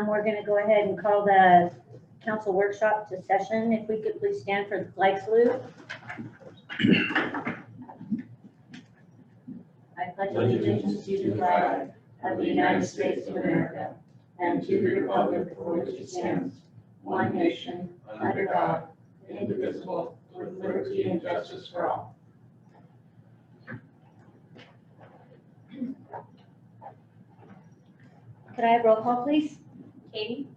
we're going to go ahead and call the council workshop to session. If we could please stand for the flag salute. I pledge allegiance to the flag of the United States of America and to the republic for which it stands, one nation, under God, indivisible, with liberty and justice for all. Could I have roll call, please? Katie?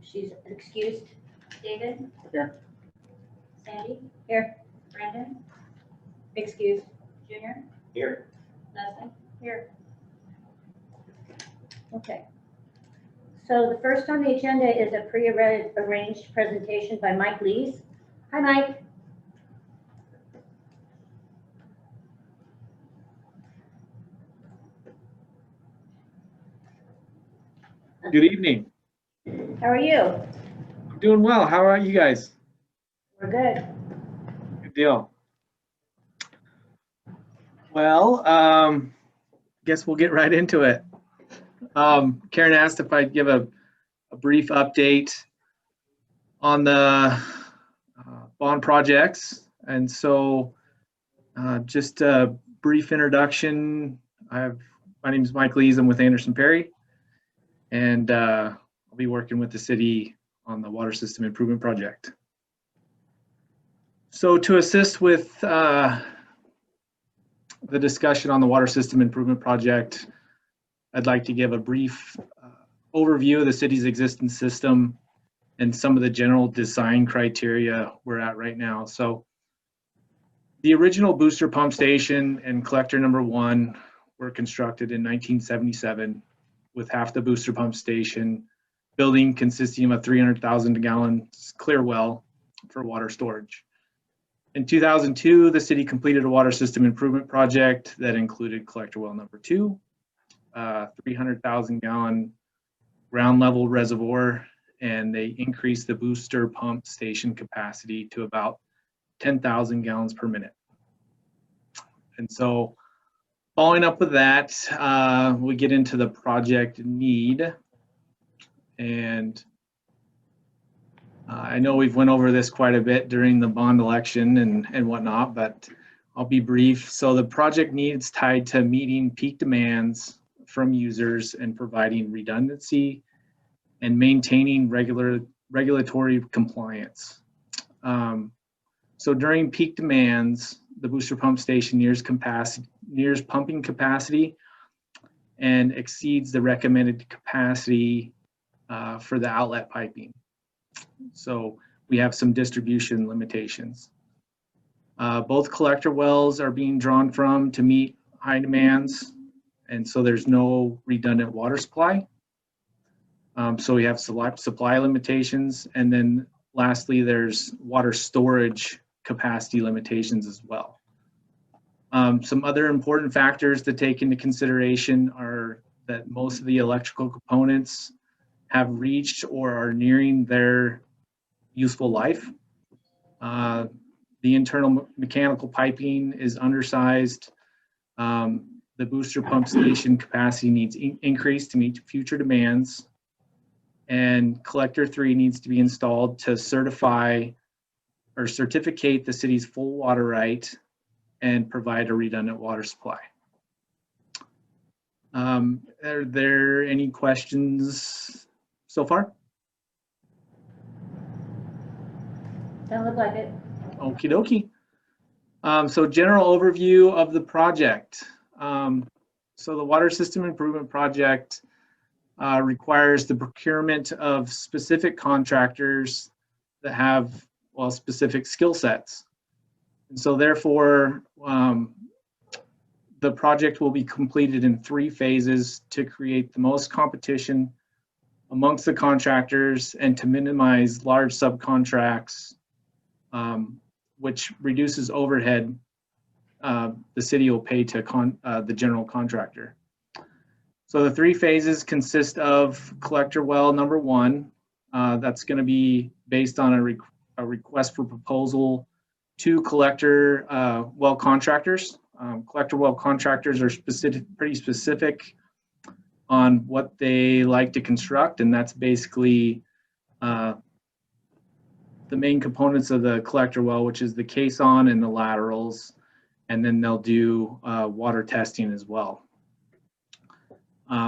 She's excused. David? Here. Sandy? Here. Brandon? Excused. Junior? Here. Leslie? Here. Okay. So the first on the agenda is a pre-arranged presentation by Mike Lees. Hi, Mike. Good evening. How are you? I'm doing well. How are you guys? We're good. Good deal. Well, guess we'll get right into it. Karen asked if I'd give a brief update on the bond projects. And so just a brief introduction. My name is Mike Lees. I'm with Anderson Perry. And I'll be working with the city on the water system improvement project. So to assist with the discussion on the water system improvement project, I'd like to give a brief overview of the city's existing system and some of the general design criteria we're at right now. So the original booster pump station and collector number 1 were constructed in 1977 with half the booster pump station building consisting of a 300,000 gallon clear well for water storage. In 2002, the city completed a water system improvement project that included collector well number 2, 300,000 gallon ground level reservoir, and they increased the booster pump station capacity to about 10,000 gallons per minute. And so following up with that, we get into the project need. And I know we've went over this quite a bit during the bond election and whatnot, but I'll be brief. So the project needs tied to meeting peak demands from users and providing redundancy and maintaining regulatory compliance. So during peak demands, the booster pump station nears pumping capacity and exceeds the recommended capacity for the outlet piping. So we have some distribution limitations. Both collector wells are being drawn from to meet high demands, and so there's no redundant water supply. So we have supply limitations, and then lastly, there's water storage capacity limitations as well. Some other important factors to take into consideration are that most of the electrical components have reached or are nearing their useful life. The internal mechanical piping is undersized. The booster pump station capacity needs increased to meet future demands. And collector 3 needs to be installed to certify or certificate the city's full water right and provide a redundant water supply. Are there any questions so far? Don't look like it. Okie dokie. So general overview of the project. So the water system improvement project requires the procurement of specific contractors that have, well, specific skill sets. And so therefore, the project will be completed in 3 phases to create the most competition amongst the contractors and to minimize large subcontracts, which reduces overhead the city will pay to the general contractor. So the 3 phases consist of collector well number 1. That's going to be based on a request for proposal to collector well contractors. Collector well contractors are pretty specific on what they like to construct, and that's basically the main components of the collector well, which is the caisson and the laterals, and then they'll do water testing as well.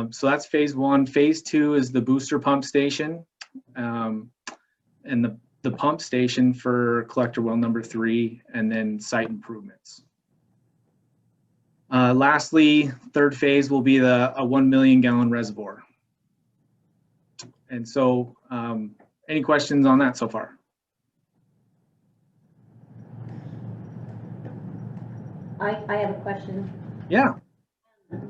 So that's phase one. Phase two is the booster pump station, and the pump station for collector well number 3, and then site improvements. Lastly, third phase will be a 1 million gallon reservoir. And so, any questions on that so far? I have a question. Yeah.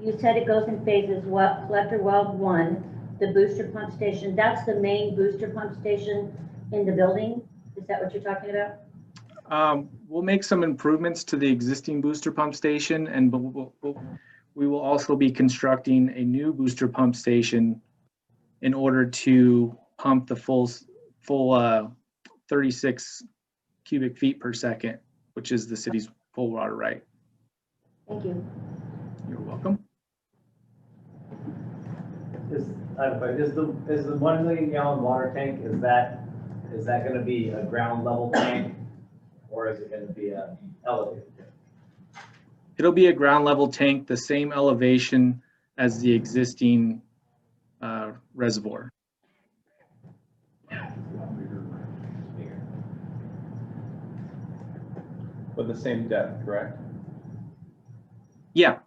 You said it goes in phases. What, collector well 1, the booster pump station, that's the main booster pump station in the building? Is that what you're talking about? We'll make some improvements to the existing booster pump station, and we will also be constructing a new booster pump station in order to pump the full 36 cubic feet per second, which is the city's full water right. Thank you. You're welcome. Is the 1 million gallon water tank, is that going to be a ground level tank, or is it going to be a elevated tank? It'll be a ground level tank, the same elevation as the existing reservoir. With the same depth, correct? Yeah.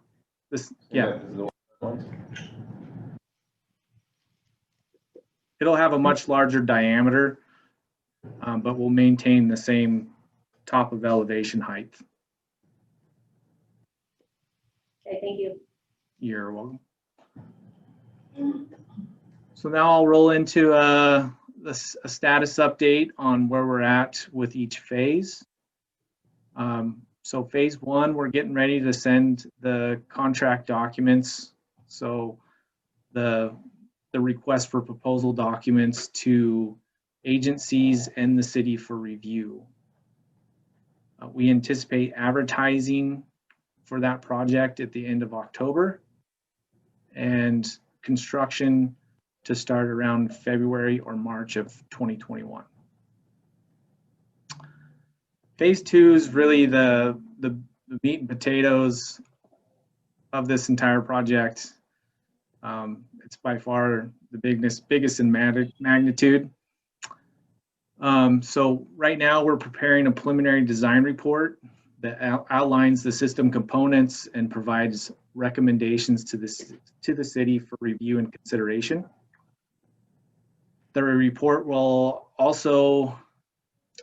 Yeah. Is the one? It'll have a much larger diameter, but we'll maintain the same top of elevation height. Okay, thank you. You're welcome. So now I'll roll into a status update on where we're at with each phase. So phase 1, we're getting ready to send the contract documents. So the request for proposal documents to agencies and the city for review. We anticipate advertising for that project at the end of October, and construction to start around February or March of 2021. Phase 2 is really the meat and potatoes of this entire project. It's by far the biggest in magnitude. So right now we're preparing a preliminary design report that outlines the system components and provides recommendations to the city for review and consideration. The report will also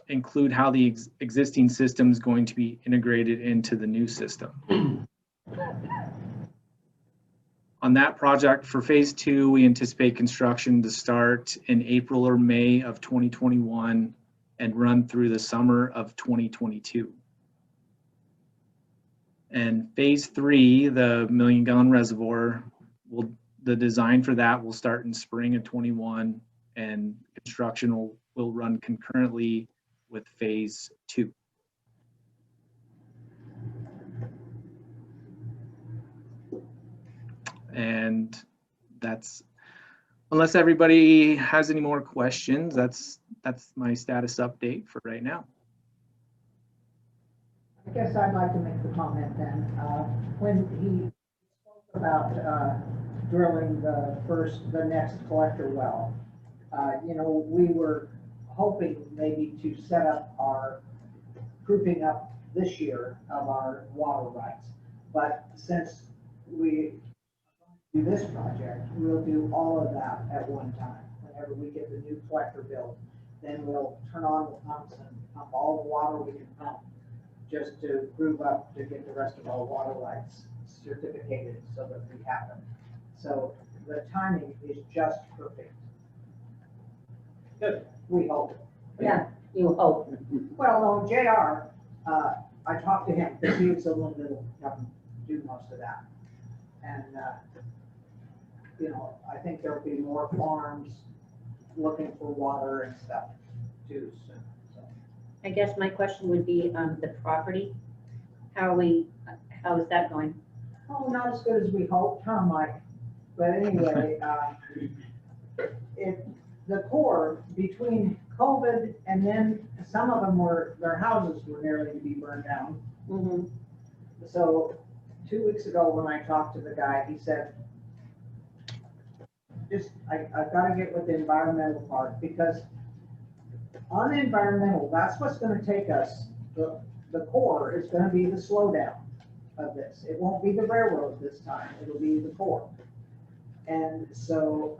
include how the existing system is going to be integrated into the new system. On that project for phase 2, we anticipate construction to start in April or May of 2021 and run through the summer of 2022. And phase 3, the 1 million gallon reservoir, the design for that will start in spring of 21, and construction will run concurrently with phase 2. And that's, unless everybody has any more questions, that's my status update for right now. I guess I'd like to make the comment then. When he spoke about drilling the next collector well, we were hoping maybe to set up our grouping up this year of our water rights. But since we do this project, we'll do all of that at one time. Whenever we get the new collector built, then we'll turn on the pumps and pump all the water we can pump, just to group up to get the rest of our water rights certificated so that we have them. So the timing is just perfect. Good. We hope. Yeah, you hope. Well, no, JR, I talked to him because he was the one that'll come do most of that. And, I think there'll be more farms looking for water and stuff too soon. So. I guess my question would be the property. How is that going? Oh, not as good as we hoped, huh, Mike? But anyway, the Corps, between COVID and then some of them their houses were nearly to be burned down. Mhm. So 2 weeks ago, when I talked to the guy, he said, I've got to get with the environmental part, because on the environmental, that's what's gonna take us. The Corps is gonna be the slowdown of this. It won't be the railroad this time, it'll be the Corps. And so,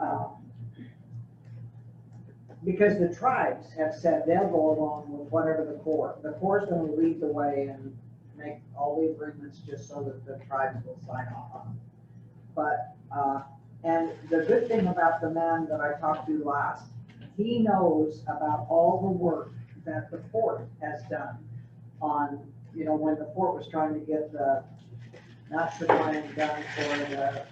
because the tribes have said they'll go along with whatever the Corps is gonna lead the way and make all the agreements just so that the tribes will sign off on them. But, and the good thing about the man that I talked to last, he knows about all the work that the fort has done on, when the fort was trying to get the master plan done for the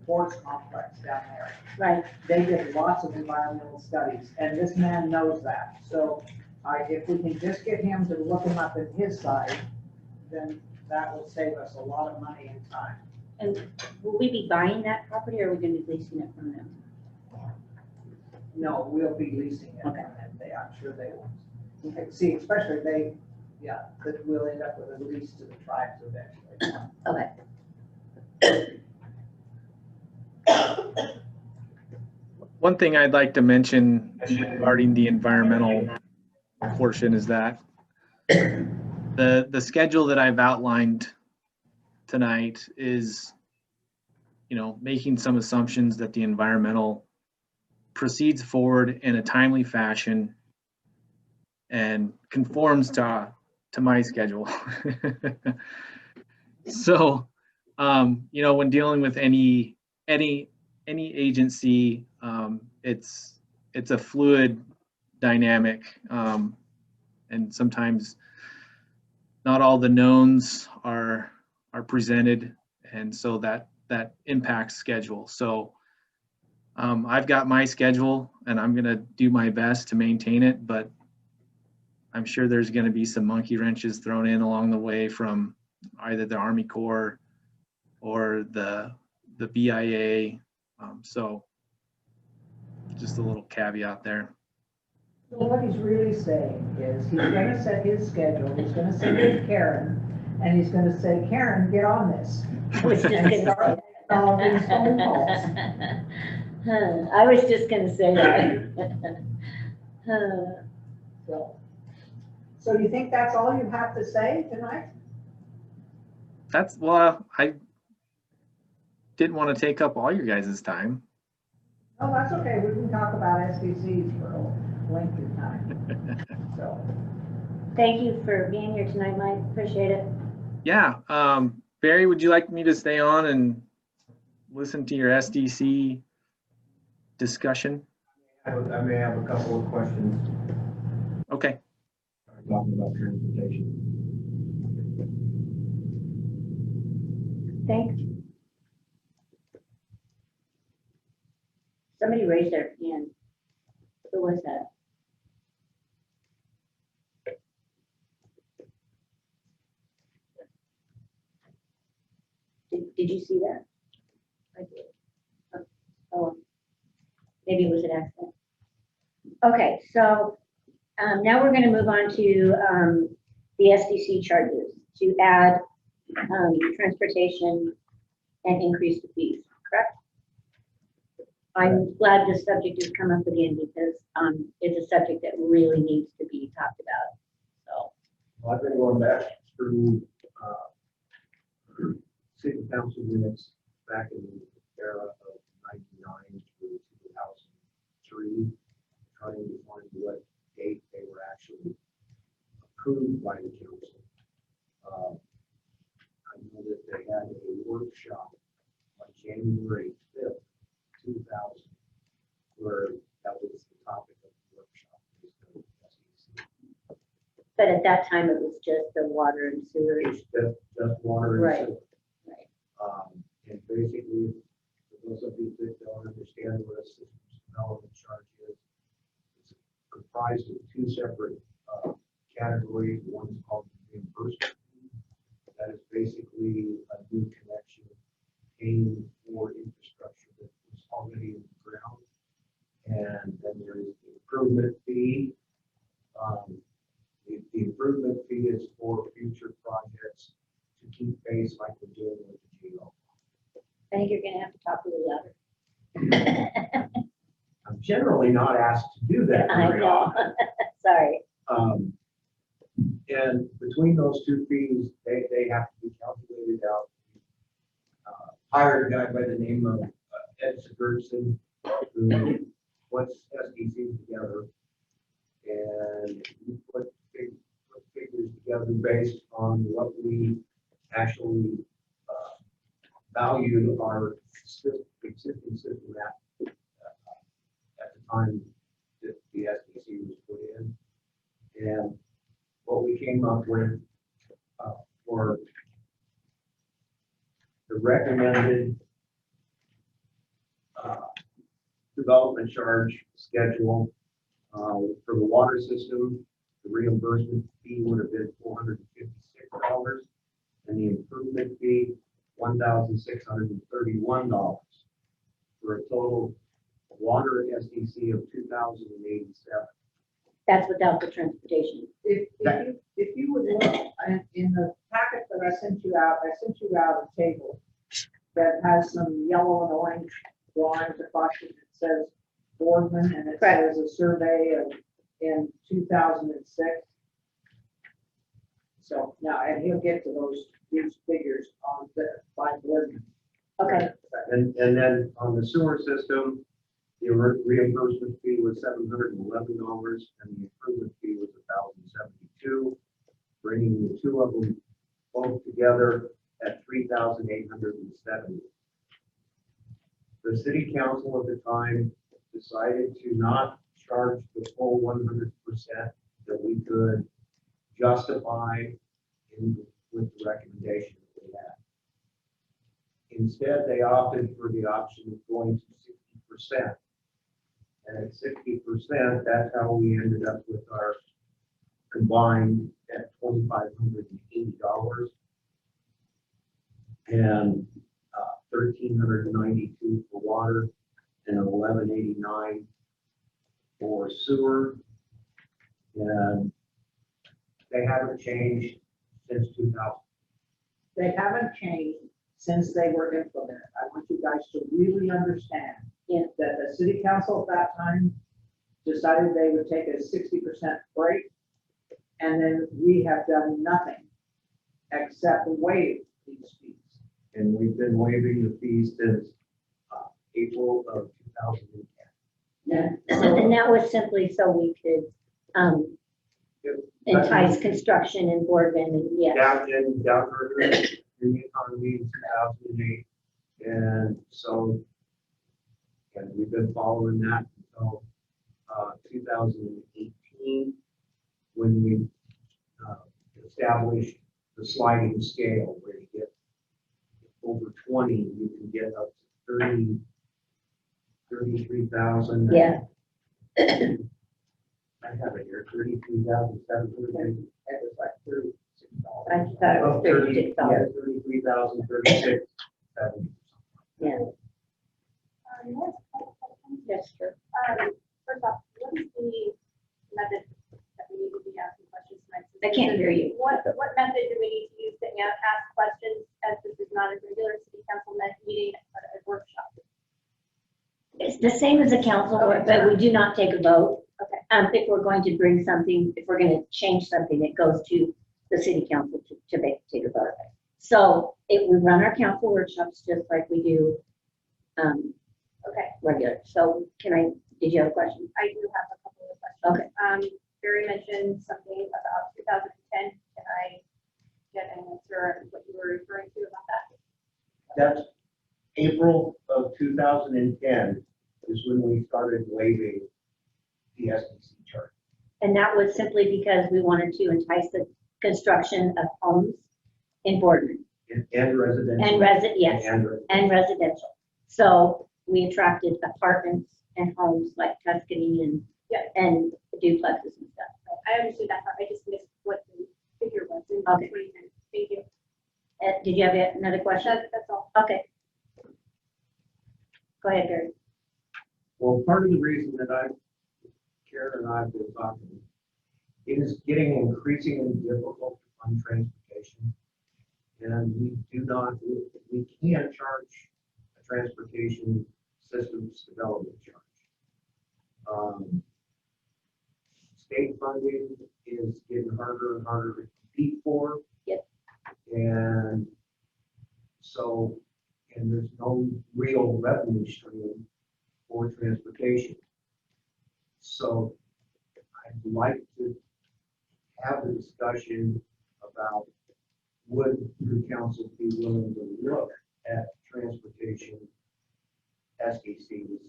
sports complex down there. Right. They did lots of environmental studies, and this man knows that. So if we can just get him to look him up in his side, then that will save us a lot of money and time. And will we be buying that property, or are we gonna be leasing it from them? No, we'll be leasing it, Okay. and I'm sure they will. See, especially that we'll end up with a lease to the tribes eventually. Okay. One thing I'd like to mention regarding the environmental portion is that the schedule that I've outlined tonight is, making some assumptions that the environmental proceeds forward in a timely fashion and conforms to my schedule. So, when dealing with any agency, it's a fluid dynamic, and sometimes not all the knowns are presented, and so that impacts schedule. So I've got my schedule, and I'm gonna do my best to maintain it, but I'm sure there's gonna be some monkey wrenches thrown in along the way from either the Army Corps or the BIA. So just a little caveat there. So what he's really saying is he's gonna set his schedule, he's gonna send it to Karen, and he's gonna say, Karen, get on this. I was just And gonna start say all these phone calls. that. I was just gonna say that. So you think that's all you have to say tonight? I didn't want to take up all your guys' time. Oh, that's okay, we can talk about SDCs for a length of time. So, Thank you for being here tonight, Mike. Appreciate it. Yeah, Barry, would you like me to stay on and listen to your SDC discussion? I may have a couple of questions Okay. talking about transportation. Thanks. Somebody raised their hand. Who was that? Did you see that? I did. Oh, maybe it was an accident. Okay, so now we're going to move on to the SDC charges to add transportation and increase the fees, correct? I'm glad this subject has come up again because it's a subject that really needs to be talked about. So, Well, I've been going back through city council minutes back in the era of '99 through 2003, trying to find what date they were actually approved by the council. I know that they had a workshop on January 5th, 2000, where that was the topic of the workshop. but at that time it was just the water and sewer. Just water and Right. sewer. And basically, for those of you that don't understand what a systems development charge is, it's comprised of two separate categories. One's called reimbursement. That is basically a new connection paying improvement fee. The improvement fee is for future projects to keep pace like we're doing with the GO. I think you're gonna have to talk a little louder. I'm generally not asked to do that I very know. often. Sorry. And between those two fees, they have to be calculated out. Hired a guy by the name of Ed Sigurdsson, who puts SDCs together. And we put figures together based on what we actually valued our existing system at the time that the SDC was put in. And what we came up with for the recommended development charge schedule for the water system, the reimbursement fee would have been $456, and the improvement fee $1,631 for a total water SDC of $2,087. That's without the transportation. If you would look in the packet that I sent you out a table that has some yellow and orange drawings across it. It says Boardman, and it Correct. says a survey in 2006. So now, and he'll get to these figures by Boardman. Okay, And then on the sewer system, the reimbursement fee was $711, and the improvement fee was $1,072, bringing the two of them both together at $3,870. The city council at the time decided to not charge the full 100% that we could justify with the recommendation that we had. Instead, they opted for the option of going to 60%. And at 60%, that's how we ended up with our combined at $2,580 and $1,392 for water and $1,189 for sewer. And they haven't changed since 2000. They haven't changed since they were implemented. I want you guys to really understand Yeah. that the city council at that time decided they would take a 60% break, and then we have done nothing except waive these fees. And we've been waiving the fees since April of 2010. yeah. And that was simply so we could entice construction in Boardman and yes. Down further in the economy in 2008. And so, and we've been following that until 2018, when we established the sliding scale, where you get over 20, you can get up to 33,000. Yeah, I have it here, 33,700. It was like $36. I thought it was $36. 33,036. Yeah, Yes, that's true. first off, what is the method that we need to be asking questions tonight? I can't hear you. What method do we need to use to ask questions, as this is not a regular city council meeting, but a workshop? It's the same as a council, Okay. but we do not take a vote. Okay. If we're going to bring something, if we're going to change something, it goes to the city council to take a vote. So we run our council workshops just like we do Okay, regular. So did you have a question? I do have a couple of questions. Okay. Barry mentioned something about 2010. Can I get an answer on what you were referring to about that? That's April of 2010 is when we started waiving the SDC charge. And that was simply because we wanted to entice the construction of homes in Boardman And residential. yes, and residential. So we attracted apartments and homes like Tuscany and duplexes and stuff. I understood that part. I just missed what the figure was. in Okay. 2010. Thank you. Did you have another question? That's all. Okay. Go ahead, Barry. Well, part of the reason that I Sharon and I have been talking, it is getting increasingly difficult to fund transportation. And we can't charge a transportation systems development charge. State funding is getting harder and harder to compete for. Yep. And so, and there's no real revenue stream for transportation. So I'd like to have a discussion about would the council be willing to look at transportation SDCs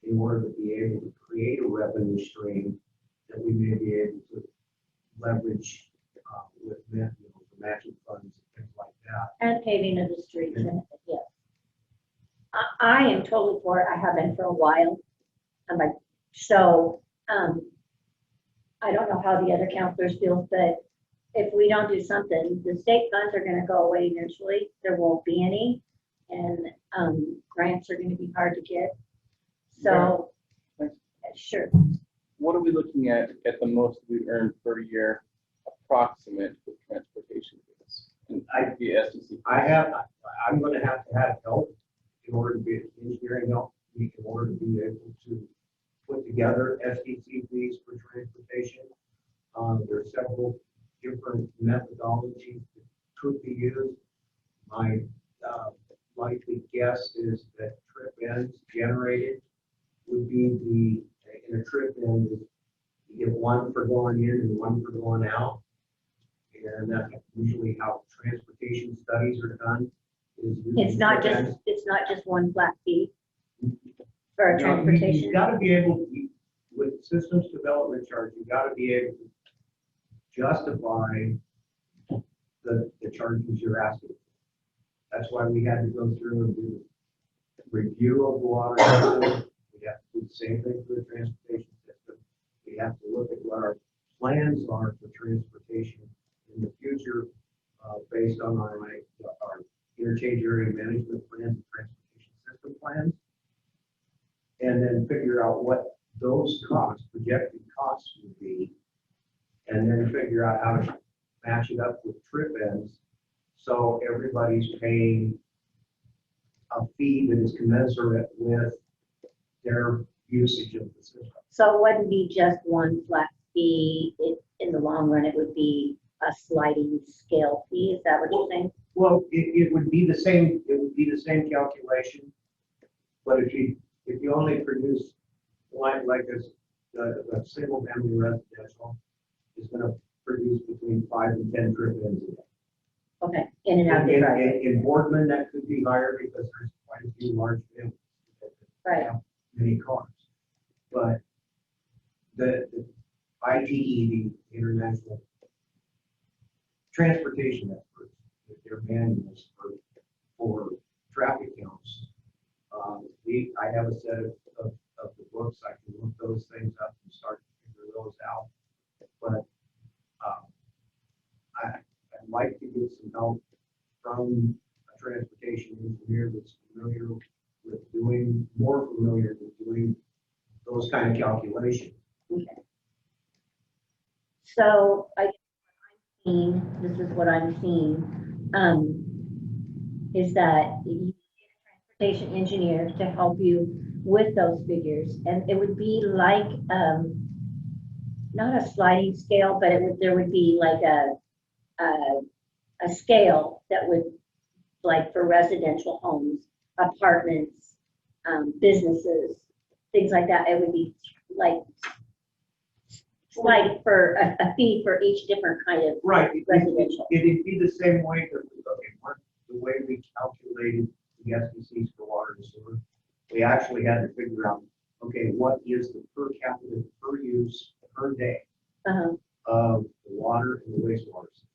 in order to be able to create a revenue stream that we may be able to leverage with the matching funds and things like that. And paving of the streets, and, yes. I am totally for it, I have been for a while. I'm like, so, I don't know how the other counselors feel, but if we don't do something, the state funds are gonna go away eventually, there won't be any, and, grants are gonna be hard to get. So, sure, What are we looking at the most we earn per year approximate with transportation fees? And the SDC. I'm gonna have to have help in order to be engineering help, in order to be able to put together SDC fees for transportation. There are several different methodologies that could be used. My likely guess is that trip ends generated would be in a trip end, you get one for going in and one for going out. And that's usually how transportation studies are done. it's not just one flat fee for Now, transportation. You've got to be able to, with systems development charge, you've got to be able to justify the charges you're asking. That's why we had to go through and do the review of the water system. We have to do the same thing for the transportation system. We have to look at what our plans are for transportation in the future, based on our interchange area management plans and transportation system plans. And then figure out what those projected costs would be. And then figure out how to match it up with trip ends. So everybody's paying a fee that is commensurate with their usage of the system. So it wouldn't be just one flat fee, in the long run, it would be a sliding scale fee, is that what you're saying? Well, it would be the same, calculation, but if you only produce like a single family residential is gonna produce between 5 and 10 trip ends a day. Okay, in and out of the driveway, In Boardman, that could be higher because there's quite a few large families that right, have many cars. But the ITE, the International Transportation Experts, with their manuals for traffic counts, I have a set of the books. I can look those things up and start to figure those out. But I'd like to get some help from a transportation engineer that's more familiar with doing those kind of calculations. okay. So this is what I'm seeing, is that you need a transportation engineer to help you with those figures, and it would be like, not a sliding scale, but there would be like a scale that would, like for residential homes, apartments, businesses, things like that, it would be like for a fee for each different kind of Right. residential. It'd be the same way that the way we calculated the SDCs for water and sewer. We actually had to figure out, okay, what is the per capita per use per day Uh-huh. of the water and the wastewater system.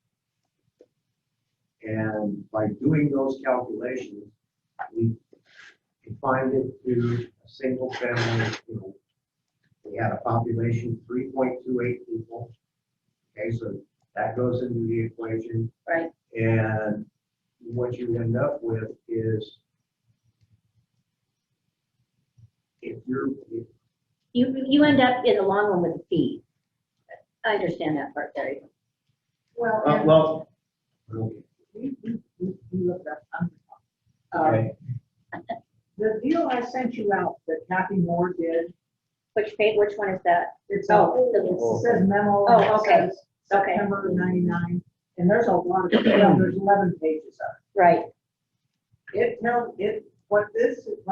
And by doing those calculations, we confined it to a single family. We had a population 3.28 people. Okay, so that goes into the equation. Right. And what you end up with is if You end up in the long run with a fee. I understand that part, Terry. Well, and Well, okay, you looked up. okay. The deal I sent you out that Kathy Moore did, Which one is that? it's Oh, it says memo. Oh, and it okay. says September '99, and there's a lot of, there's 11 pages of Right, it. What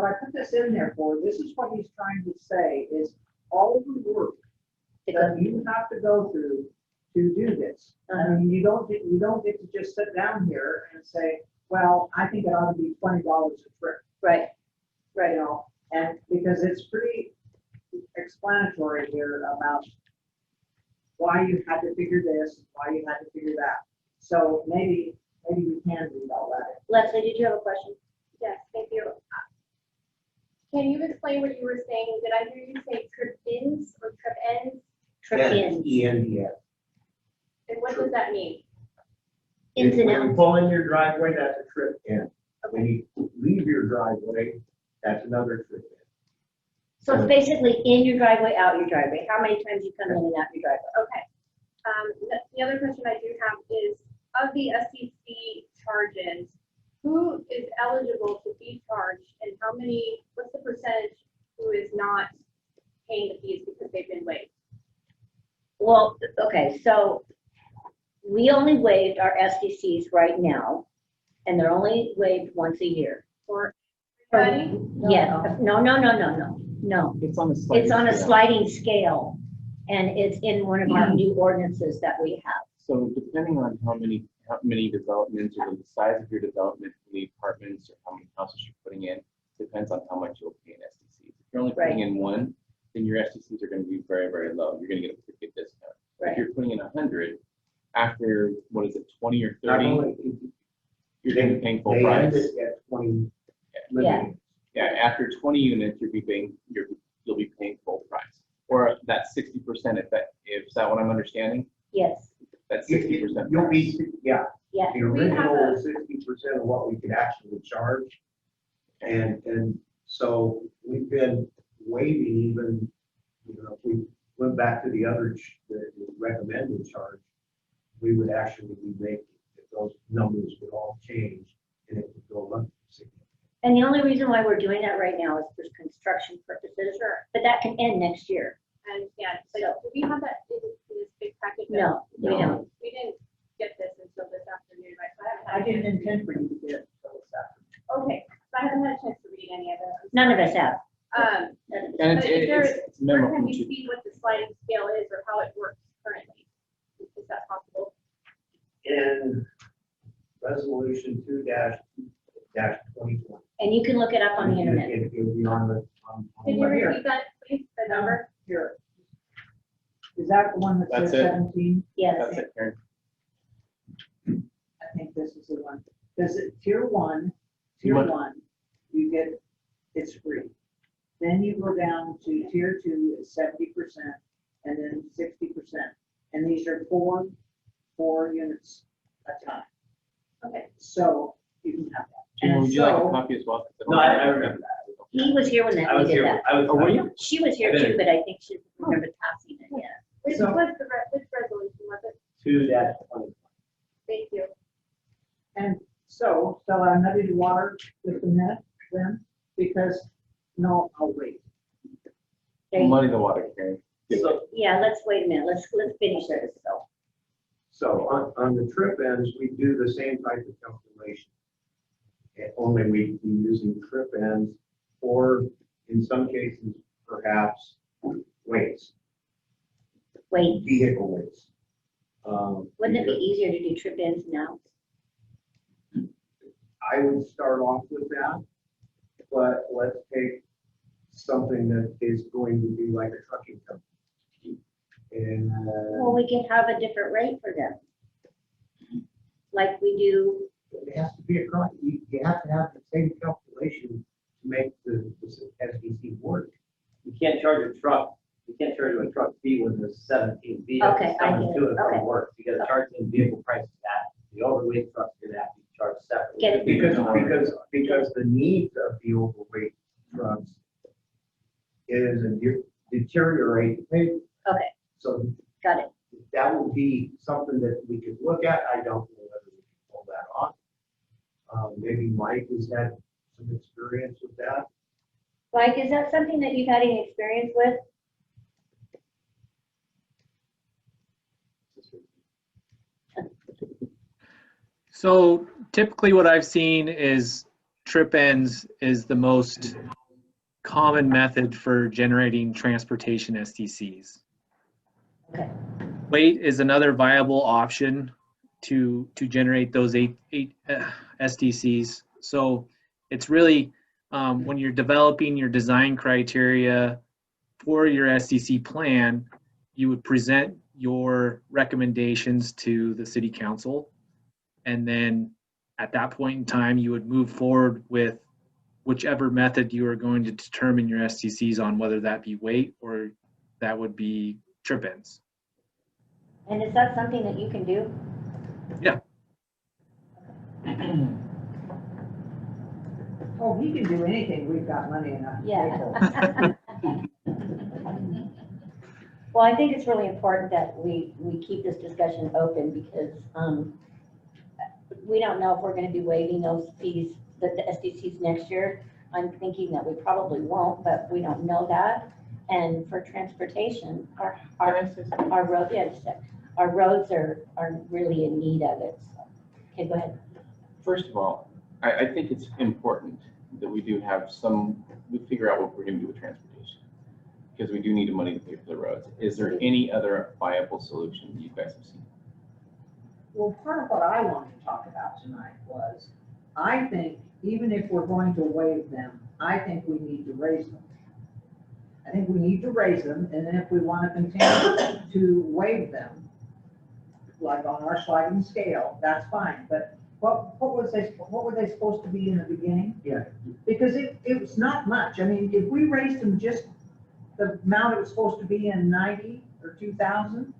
I put this in there for, this is what he's trying to say, is all the work to go- that you have to go through to do this. I mean, you don't get to just sit down here and say, well, I think it ought to be $20 a trip, right, you right. know? And because it's pretty explanatory here about why you had to figure this, why you had to figure that. So maybe we can read all that. Leslie, did you have a question? Yes, thank you. Can you explain what you were saying? Did I hear you say trip ins or trip ends? Trip in, ENDS. And what does that mean? ins and When you outs. pull in your driveway, that's a trip in. When you leave your driveway, that's another trip in. So it's basically in your driveway, out your driveway. How many times you come in and out your driveway? Okay. The other question I do have is, of the SCC charges, who is eligible to be charged and what's the percentage who is not paying the fees because they've been waived? Well, okay, so we only waived our SDCs right now, and they're only waived once a year. For everybody? Yeah, no. It's on a sliding It's on a scale. sliding scale, and it's in one of our new ordinances that we have. So depending on how many developments or the size of your development, how many apartments or how many houses you're putting in, depends on how much you'll pay in SDCs. If you're only putting in one, then your SDCs are going to be very, very low. You're going to get a pretty good discount. Right. If you're putting in 100, after, 20 or Not 30, only- you're going to be paying full They price. end it at 20. Yeah. Yeah, after 20 units, you'll be paying full price. Or that 60%, is that what I'm understanding? Yes, That's 60%. You'll be, yeah, yeah, the We have original a- 60% of what we could actually charge. And so we've been waiving even, if we went back to the recommended charge, we would actually be making, if those numbers would all change and it would go up significantly. and the only reason why we're doing that right now is for construction purposes, but that can end next year. I understand, but So- do we have that in this big package? No, we No. don't. We didn't get this until this afternoon, right? So I haven't had a didn't chance to read intend for you to get it until this afternoon. Okay, so I haven't had a chance to read any of it. I'm None of sorry. us have. And None of us. it's, But is there- it's memo Where can from we Chief. see what the sliding scale is or how it works currently? Is that possible? In resolution 2-2020. And you can look it up on the internet. It'll be on the, Can you Right here. repeat that, please, the number? Here. Is that the one that That's says it. 17? Yes, That's it, Karen. I think this is the one. Does it, tier one, You want- you get, it's free. Then you go down to tier two is 70% and then 60%. And these are four units a time. Okay, So you can have that. Jim, And would you like a so- copy as well? 'Cause don't No, I have it. remember that. he was here when I we was did here, that. Oh, were you? She was here too, but I think she doesn't remember passing it yet. which So- was which resolution was it? 2-20. Thank you. And so, shall I muddy the water with the net then? Because, no, I'll wait. Okay. Muddy the water, Karen. So, Yeah, let's wait a minute. Let's finish this, so. So on the trip ends, we do the same type of calculation. Only we using trip ends or in some cases perhaps weights, Wait, vehicle weights. wouldn't it be easier to do trip ins now? I would start off with that, but let's take something that is going to be like a trucking company. And Well, we can have a different rate for them. Like we do, it has to be across, you have to have the same calculation to make the SDC work. You can't charge a truck fee when there's 17 vehicles Okay, I coming get to it. and from Okay. work. You gotta charge them vehicle prices that, the overweight trucks, you're gonna have to charge separately. Get it. Because the needs of the overweight trucks is, and deteriorate the pavement. Okay, So got it. that will be something that we could look at. I don't know whether we can pull that off. Maybe Mike has had some experience with that. Mike, is that something that you've had any experience with? So typically what I've seen is trip ends is the most common method for generating transportation SDCs. Okay. Weight is another viable option to generate those eight SDCs. So it's really when you're developing your design criteria for your SDC plan, you would present your recommendations to the city council. And then at that point in time, you would move forward with whichever method you are going to determine your SDCs on, whether that be weight or that would be trip ends. And is that something that you can do? Yeah. Oh, he can do anything, we've got money enough. Yeah. Well, I think it's really important that we keep this discussion open because we don't know if we're going to be waiving those fees, the SDCs next year. I'm thinking that we probably won't, but we don't know that. And for transportation, our road, yeah, just a sec. Our roads are really in need of it. So. Okay, go ahead. First of all, I think it's important that we do have we figure out what we're going to do with transportation, because we do need the money to pay for the roads. Is there any other viable solution that you guys have seen? Well, part of what I wanted to talk about tonight was, I think even if we're going to waive them, I think we need to raise them. I think we need to raise them, and then if we want to continue to waive them, like on our sliding scale, that's fine, but what were they supposed to be in the beginning? Yeah. Because it was not much. I mean, if we raised them just the amount it was supposed to be in 90 or 2,000,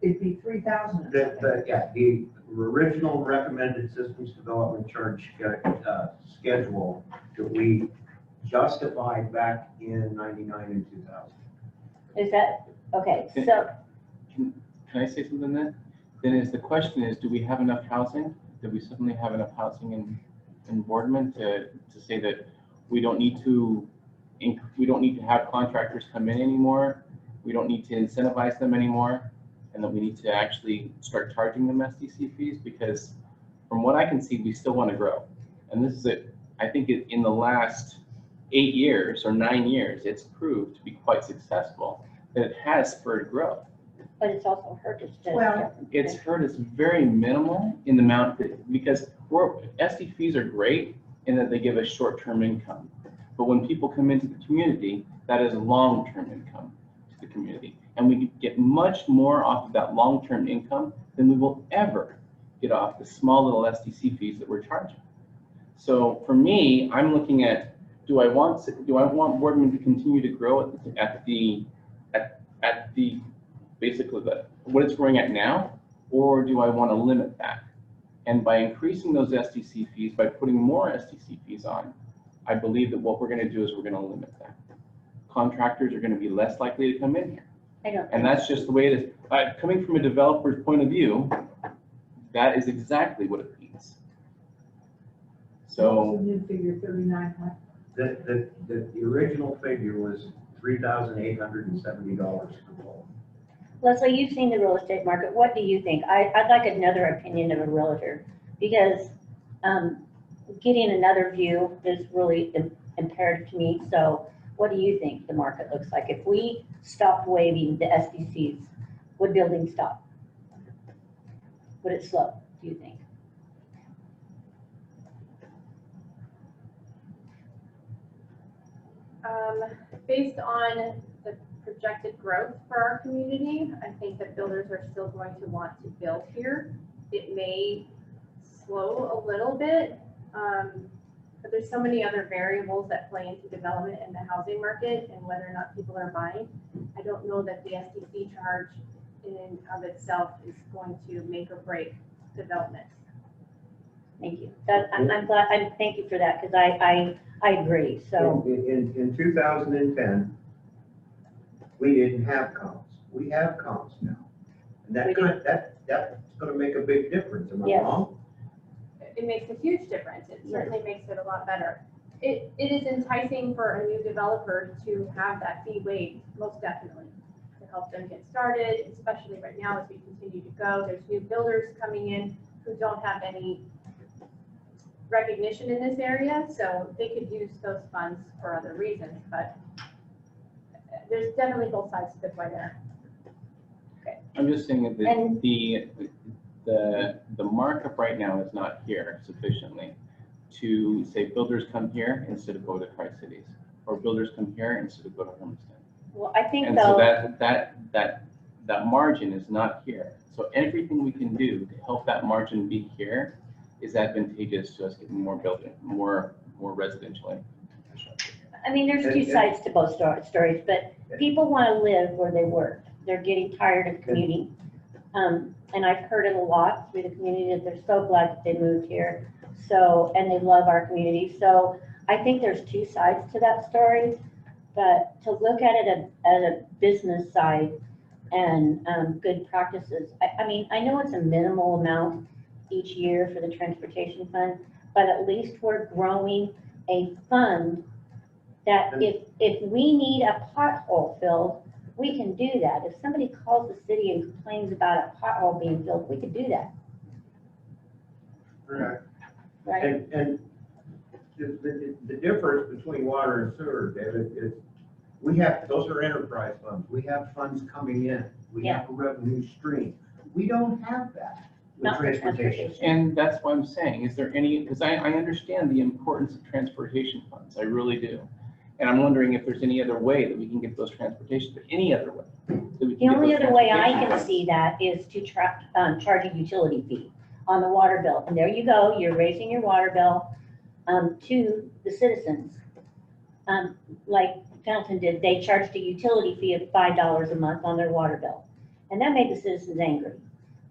it'd be 3,000. The original recommended systems development charge schedule that we justified back in 99 and 2000. Is that, okay, so. Can I say something then? Then the question is, do we have enough housing? Do we suddenly have enough housing in Boardman to say that we don't need to have contractors come in anymore? We don't need to incentivize them anymore, and that we need to actually start charging them SDC fees? Because from what I can see, we still want to grow. And this is it. I think in the last 8 years or 9 years, it's proved to be quite successful, that it has spurred growth. But it's also hurt us. Well, It's hurt us very minimal in the amount that, because SD fees are great in that they give us short-term income. But when people come into the community, that is long-term income to the community. And we get much more off of that long-term income than we will ever get off the small little SDC fees that we're charging. So for me, I'm looking at, do I want Boardman to continue to grow at the basically what it's growing at now, or do I want to limit that? And by increasing those SDC fees, by putting more SDC fees on, I believe that what we're going to do is we're going to limit that. Contractors are going to be less likely to come in here. And that's just the way it is. Coming from a developer's point of view, that is exactly what it means. So what's the new figure, 39? The original figure was $3,870 per pole. Leslie, you've seen the real estate market. What do you think? I'd like another opinion of a realtor because getting another view is really imperative to me. So what do you think the market looks like? If we stopped waiving the SDCs, would building stop? Would it slow, do you think? Based on the projected growth for our community, I think that builders are still going to want to build here. It may slow a little bit, but there's so many other variables that play into development in the housing market and whether or not people are buying. I don't know that the SDC charge in and of itself is going to make or break development. Thank you. I'm glad. Thank you for that because I agree. So In 2010, we didn't have comps. We have comps now. And We do. that's gonna make a big difference, am I Yes. wrong? It makes a huge difference. It certainly makes it a lot better. It is enticing for a new developer to have that fee waived, most definitely, to help them get started, especially right now as we continue to go. There's new builders coming in who don't have any recognition in this area, so they could use those funds for other reasons, but there's definitely both sides to the coin there. I'm just saying that And- the markup right now is not here sufficiently to say builders come here instead of go to Tri-Cities, or builders come here instead of go to Hermiston. Well, I think And so though, that margin is not here. So everything we can do to help that margin be here is advantageous to us getting more building, more residential infrastructure. I mean, there's two sides to both stories, but people want to live where they work. They're getting tired of commuting. And I've heard it a lot through the community that they're so glad that they moved here. So, and they love our community. So I think there's two sides to that story, but to look at it as a business side and good practices. I mean, I know it's a minimal amount each year for the transportation fund, but at least we're growing a fund that if we need a pothole filled, we can do that. If somebody calls the city and complains about a pothole being filled, we could do that, Correct. right? And the difference between water and sewer, David, is we have, those are enterprise funds. We have funds coming in. We have a revenue stream. We don't have that with Not for transportation. transportation. And that's why I'm saying, is there any, because I understand the importance of transportation funds, I really do. And I'm wondering if there's any other way that we can get those transportation, but any other way. that we can The get only those other way I transportation can funds. see that is to charge a utility fee on the water bill. And there you go, you're raising your water bill to the citizens. Like Pendleton did, they charged a utility fee of $5 a month on their water bill. And that made the citizens angry.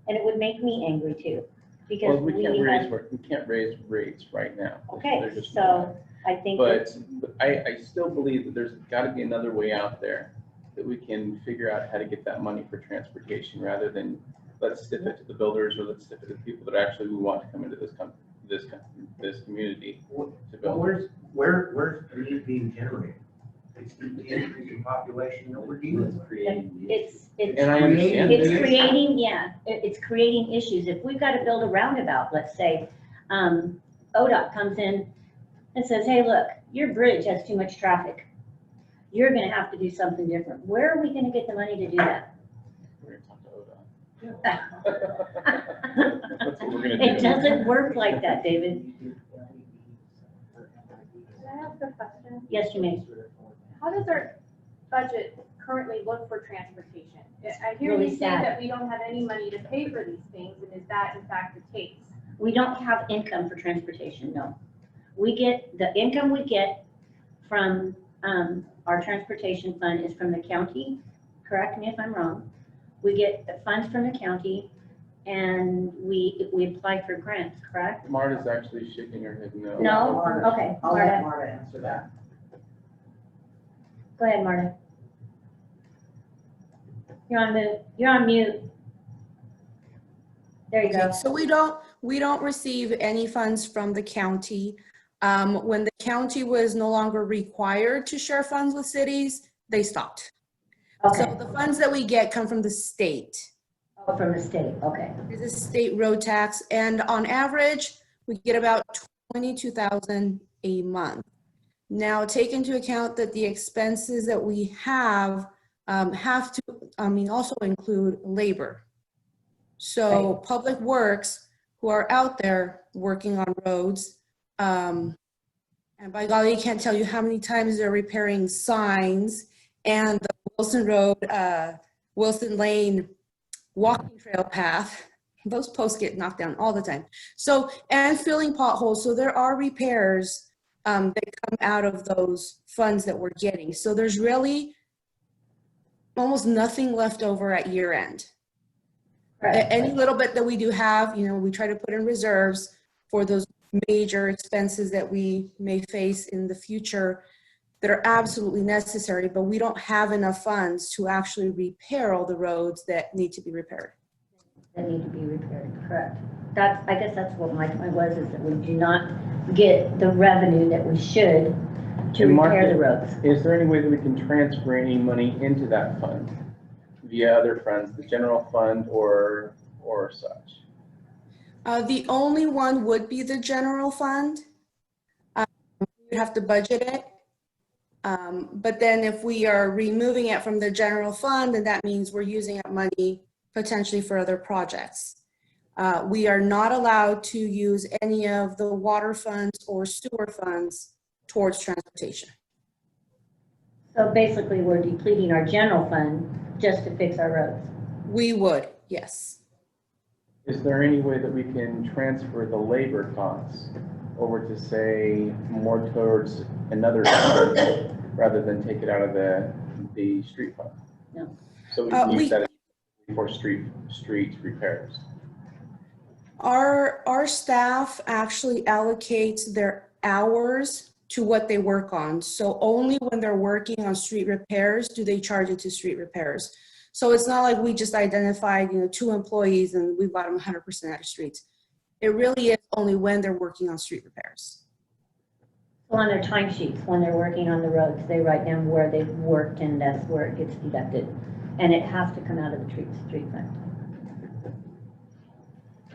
And it would make me angry too, because Well, we have, can't raise rates right now. okay, They're just so I think that, But I still believe that there's gotta be another way out there that we can figure out how to get that money for transportation rather than let's stiff it to the builders or let's stiff it to the people that actually we want to come into this community to Well, build. where's the need being generated? It's the increase in population that we're dealing with. And I understand. it's that. creating, it's creating issues. If we've got to build a roundabout, let's say, ODOT comes in and says, hey, look, your bridge has too much traffic. You're gonna have to do something different. Where are we gonna get the money to do that? We're gonna talk to ODOT. That's what we're gonna do. It doesn't work like that, David. Can I ask a question? Yes, you may. How does our budget currently look for transportation? I hear Really you say sad. that we don't have any money to pay for these things, and is that in fact the case? We don't have income for transportation, no. We get, the income we get from our transportation fund is from the county, correct me if I'm wrong. We get the funds from the county and we apply for grants, correct? Marta's actually shaking her head no. No? Okay, I'll let Marta, Marta answer that. go ahead, Marta. You're on mute, you're on mute. There you go. Okay, so we don't receive any funds from the county. When the county was no longer required to share funds with cities, they stopped. Okay, So the funds that we get come from the state. oh, from the state, okay. There's a state road tax, and on average, we get about 22,000 a month. Now, take into account that the expenses that we have to, also include labor. So Public Works, who are out there working on roads, and by golly, I can't tell you how many times they're repairing signs and the Wilson Road, Wilson Lane walking trail path. Those posts get knocked down all the time. So, and filling potholes. So there are repairs that come out of those funds that we're getting. So there's really almost nothing left over at year end. Right. Any little bit that we do have, we try to put in reserves for those major expenses that we may face in the future that are absolutely necessary, but we don't have enough funds to actually repair all the roads that need to be repaired. That need to be repaired, correct. I guess that's what my point was, is that we do not get the revenue that we should to And Mark, repair the roads. Is there any way that we can transfer any money into that fund via other funds, the general fund or such? The only one would be the general fund. We'd have to budget it. But then if we are removing it from the general fund, then that means we're using up money potentially for other projects. We are not allowed to use any of the water funds or sewer funds towards transportation. So basically, we're depleting our general fund just to fix our roads. We would, yes. Is there any way that we can transfer the labor costs over to say more towards another fund rather than take it out of the street fund? No. So we can use that for street repairs. Our staff actually allocates their hours to what they work on. So only when they're working on street repairs do they charge it to street repairs. So it's not like we just identified, 2 employees and we bought them 100% out of streets. It really is only when they're working on street repairs. So on their timesheets, when they're working on the roads, they write down where they've worked and that's where it gets deducted. And it has to come out of the street fund.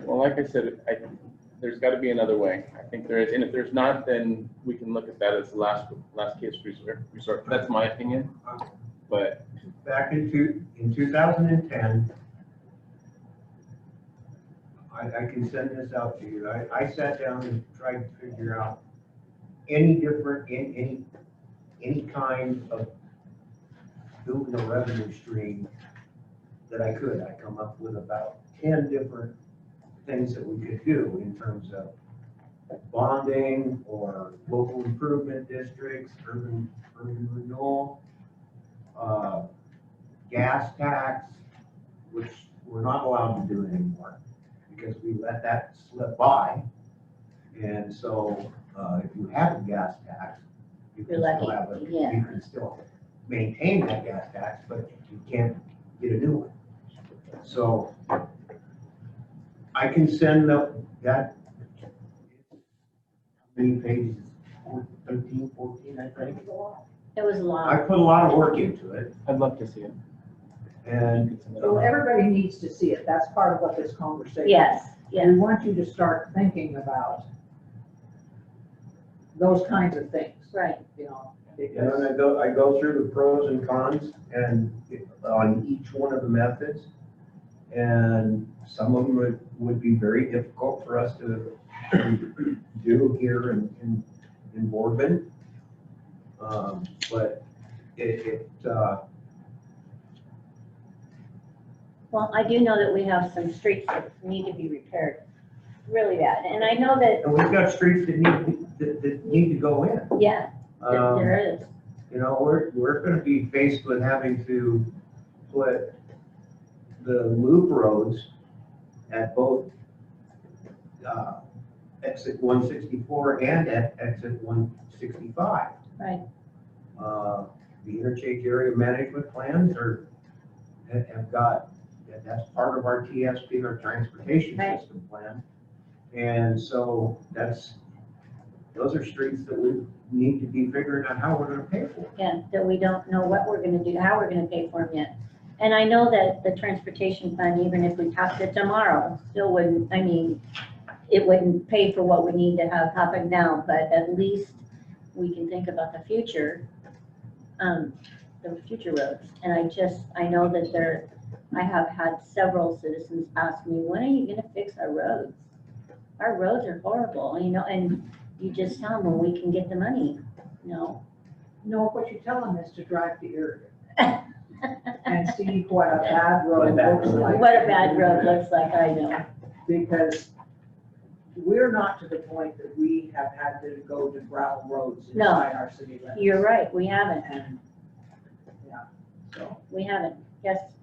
Well, like I said, there's got to be another way. I think there is, and if there's not, then we can look at that as the last case resort. That's my opinion, but. Back in 2010, I can send this out to you. I sat down and tried to figure out any kind of building a revenue stream that I could. I come up with about 10 different things that we could do in terms of bonding or local improvement districts, urban renewal, gas tax, which we're not allowed to do anymore because we let that slip by. And so if you have a gas tax, you can still have it. Yeah. You can still maintain that gas tax, but you can't get a new one. So I can send that, how many pages? 13, 14, I think. It was a I lot. put a lot of work into it, I'd love to see it. and So everybody needs to see it. That's part of what this conversation is. Yes, yes. We want you to start thinking about those kinds of things, Right. and then I go through the pros and cons and on each one of the methods. And some of them would be very difficult for us to do here in Boardman. But Well, I do know that we have some streets that need to be repaired really bad. And I know that, and we've got streets that need to go in. yeah, there is. We're gonna be faced with having to put the loop roads at both exit 164 and at exit 165. Right. The interchange area management plans have got, that's part of our TSP, our transportation Right. system plan. And so those are streets that we need to be figuring out how we're gonna pay for. Yeah, that we don't know what we're gonna do, how we're gonna pay for them yet. And I know that the transportation fund, even if we passed it tomorrow, still wouldn't, it wouldn't pay for what we need to have happen now, but at least we can think about the future roads. And I know that I have had several citizens ask me, when are you gonna fix our roads? Our roads are horrible, and you just tell them when we can get the money, No, what you tell them is to drive to Irrigan and see what a bad road looks like. what a bad road looks like, I know. Because we're not to the point that we have had to go to gravel roads No. inside our city limits. You're right, we haven't, And, yeah, so. we haven't, yes.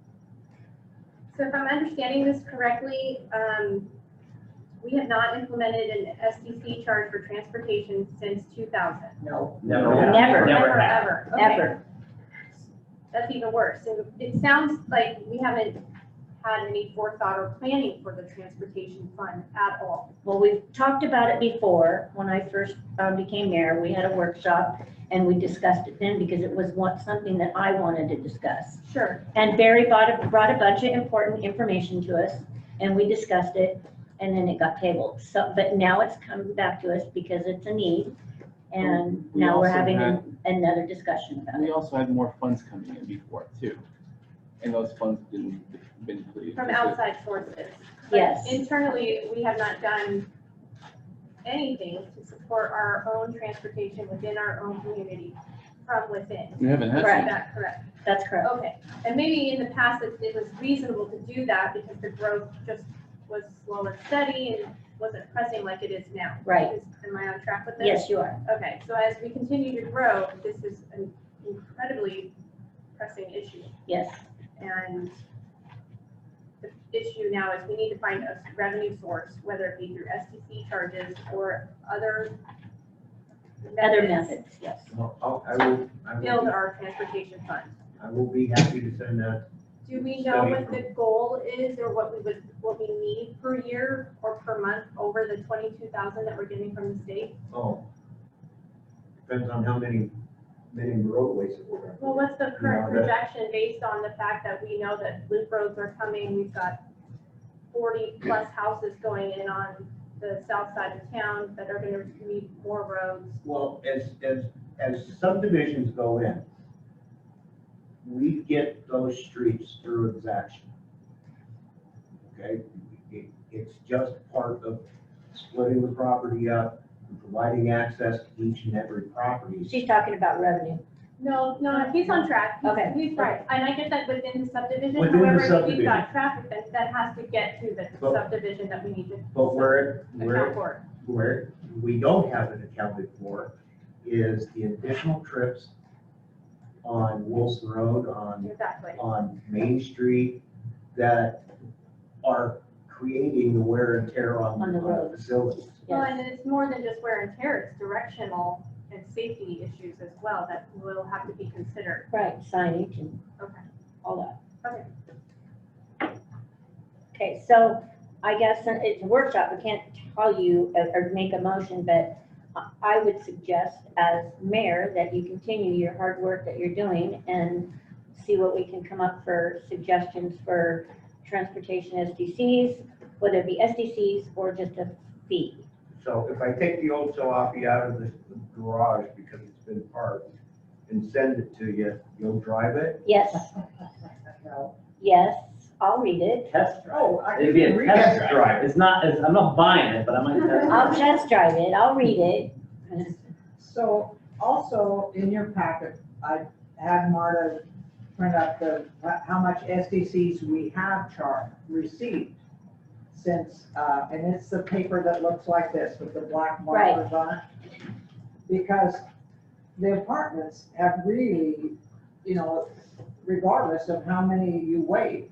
So if I'm understanding this correctly, We have not implemented an SDC charge for transportation since 2000. No. Never. Never. Never, have. ever. Okay. Ever. That's even worse. So it sounds like we haven't had any forethought or planning for the transportation fund at all. Well, we've talked about it before. When I first became mayor, we had a workshop and we discussed it then because it was something that I wanted to discuss. Sure. And Barry brought a bunch of important information to us and we discussed it and then it got tabled. So, but now it's come back to us because it's a need. And We now we're also having had- another discussion about We it. also had more funds coming in before too. And those funds didn't been included. From outside sources. But Yes. Internally, we have not done anything to support our own transportation within our own community from within. We haven't had. Is Correct. that correct? That's correct. Okay, and maybe in the past, it was reasonable to do that because the growth just was slow and steady and wasn't pressing like it is now. Right. Am I on track with this? Yes, you are. Okay, so as we continue to grow, this is an incredibly pressing issue. Yes. And the issue now is we need to find a revenue source, whether it be through STC charges or other Methods, yes. Well, I build will, our transportation fund. I will be happy to send that. Do we know what the goal is or what we need per year or per month over the 22,000 that we're getting from the state? Oh. Depends on how many roadways that we're gonna. Well, what's the current No, that- projection based on the fact that we know that loop roads are coming? We've got 40 plus houses going in on the south side of town that are gonna need more roads. Well, as subdivisions go in, we get those streets through exaction. Okay, it's just part of splitting the property up and providing access to each and every property. She's talking about revenue. No, he's on track. Okay. He's right. And I get that within the subdivision. Within the However, if we've subdivision. got traffic that has to get to the But- subdivision that we need to But account where for. we don't have it accounted for is the additional trips on Wilson Road, Exactly. on Main Street that are creating the wear and tear On the on the road. facilities. Well, Yes. and it's more than just wear and tear, it's directional and safety issues as well that will have to be considered. Right, signage and Okay. all that. Okay. Okay, so I guess it's a workshop, we can't tell you or make a motion, but I would suggest as mayor that you continue your hard work that you're doing and see what we can come up for suggestions for transportation SDCs, whether it be SDCs or just a fee. So if I take the old jalopy out of the garage because it's been parked and send it to you, you'll drive it? Yes, No. yes, I'll read it. Test drive. Oh, I It'd be a can read test that. drive. It's not, I'm not buying it, but I might test I'll drive. test drive it, I'll read it. So also in your packet, I had Marta print up how much SDCs we have received since, and it's the paper that looks like this with the black Right. markers on it. Because the apartments have really, regardless of how many you weigh,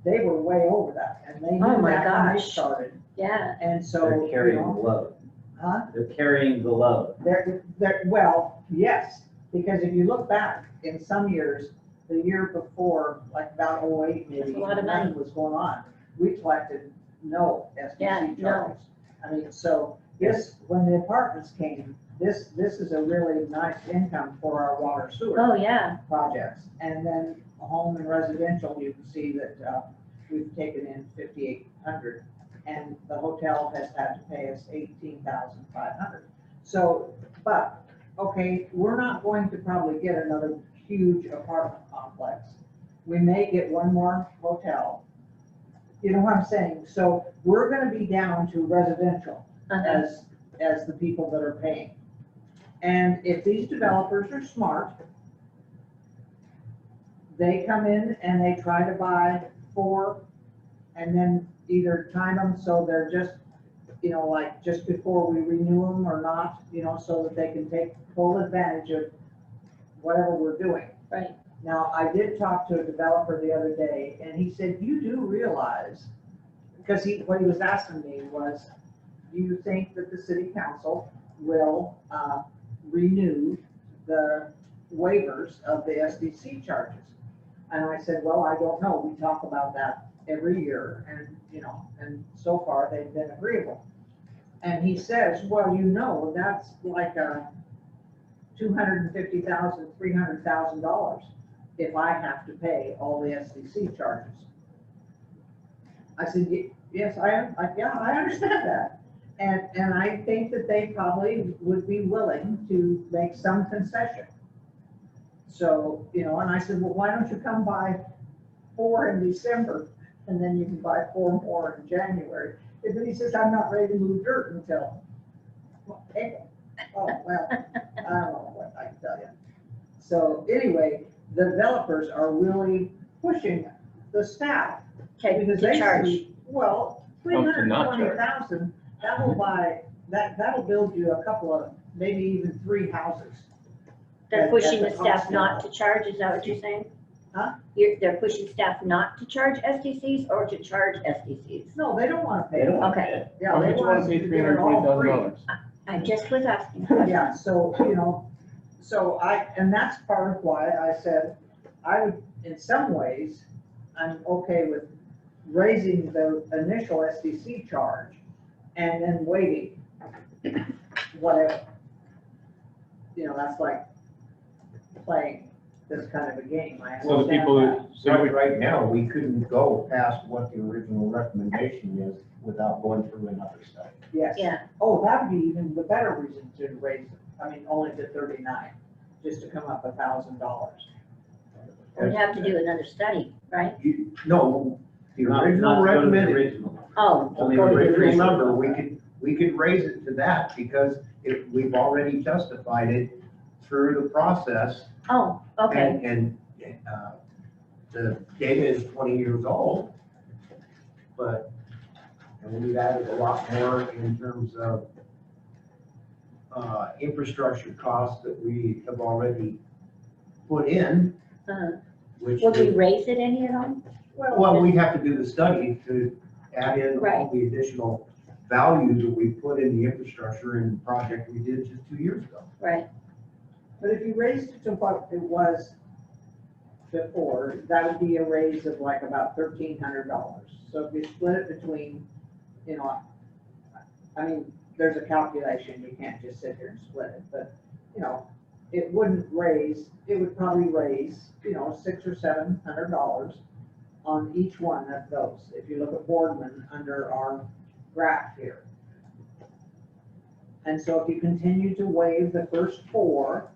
they were way over that, and they Oh knew my that when they gosh. started. Yeah, And so, They're carrying the load. huh? They're carrying the load. Well, yes, because if you look back in some years, the year before, like about 08 maybe, That's a lot of nothing money. was going on, we collected no Yeah, SDC no. charges. I mean, so this, when the apartments came, this is a really nice income for our water sewer oh, yeah, projects. And then home and residential, you can see that we've taken in 5,800, and the hotel has had to pay us 18,500. So, but, okay, we're not going to probably get another huge apartment complex. We may get one more hotel. You know what I'm saying? So we're gonna be down to residential uh-huh. as the people that are paying. And if these developers are smart, they come in and they try to buy 4 and then either time them so they're just, like just before we renew them or not, so that they can take full advantage of whatever we're doing. Right. Now, I did talk to a developer the other day and he said, you do realize, because what he was asking me was, do you think that the city council will renew the waivers of the SDC charges? And I said, well, I don't know. We talk about that every year and, you know, and so far they've been agreeable. And he says, well, you know, that's like $250,000, $300,000 if I have to pay all the SDC charges. I said, yes, yeah, I understand that. And I think that they probably would be willing to make some concession. So, you know, and I said, well, why don't you come buy 4 in December and then you can buy 4 more in January? And then he says, I'm not ready to move dirt until April. Oh, well, I don't know what I can tell you. So anyway, the developers are really pushing the staff. Okay, Because to they charge. see, well, Oh, to not charge. 320,000, that will buy, that'll build you a couple of, maybe even 3 houses. They're At- pushing at the the staff cost not level. to charge, is that what you're saying? Huh? They're pushing staff not to charge SDCs or to charge SDCs? No, they don't want to They pay. don't want Okay. it. Yeah, Why they would you want want us to to pay do it all free. $320,000? I just was asking. Yeah, so, you know, and that's part of why I said, I would, in some ways, I'm okay with raising the initial SDC charge and then waiting, whatever. You know, that's like playing this kind of a game. I So the understand people, that. so you would, Right now, we couldn't go past what the original recommendation is without going through another study. Yes. Yeah, Oh, that would be even the better reason to raise it. I mean, only to 39, just to come up $1,000. we'd have to do another study, right? No, the Not original to go to the recommended, original. Oh, on the go to the original original. number, we could raise it to that because we've already justified it through the process. Oh, okay, And the data is 20 years old, but, and we've added a lot more in terms of infrastructure costs that we have already put in, which. would we raise it any at all? Well, we have to do the study to add in all Right. the additional value that we put in the infrastructure and the project we did just 2 years ago. Right, But if you raised it to what it was before, that would be a raise of like about $1,300. So if you split it between, you know, I mean, there's a calculation, you can't just sit here and split it, but, you know, it wouldn't raise, it would probably raise, you know, $600 or $700 on each one of those. If you look at Boardman under our graph here. And so if you continue to waive the first 4,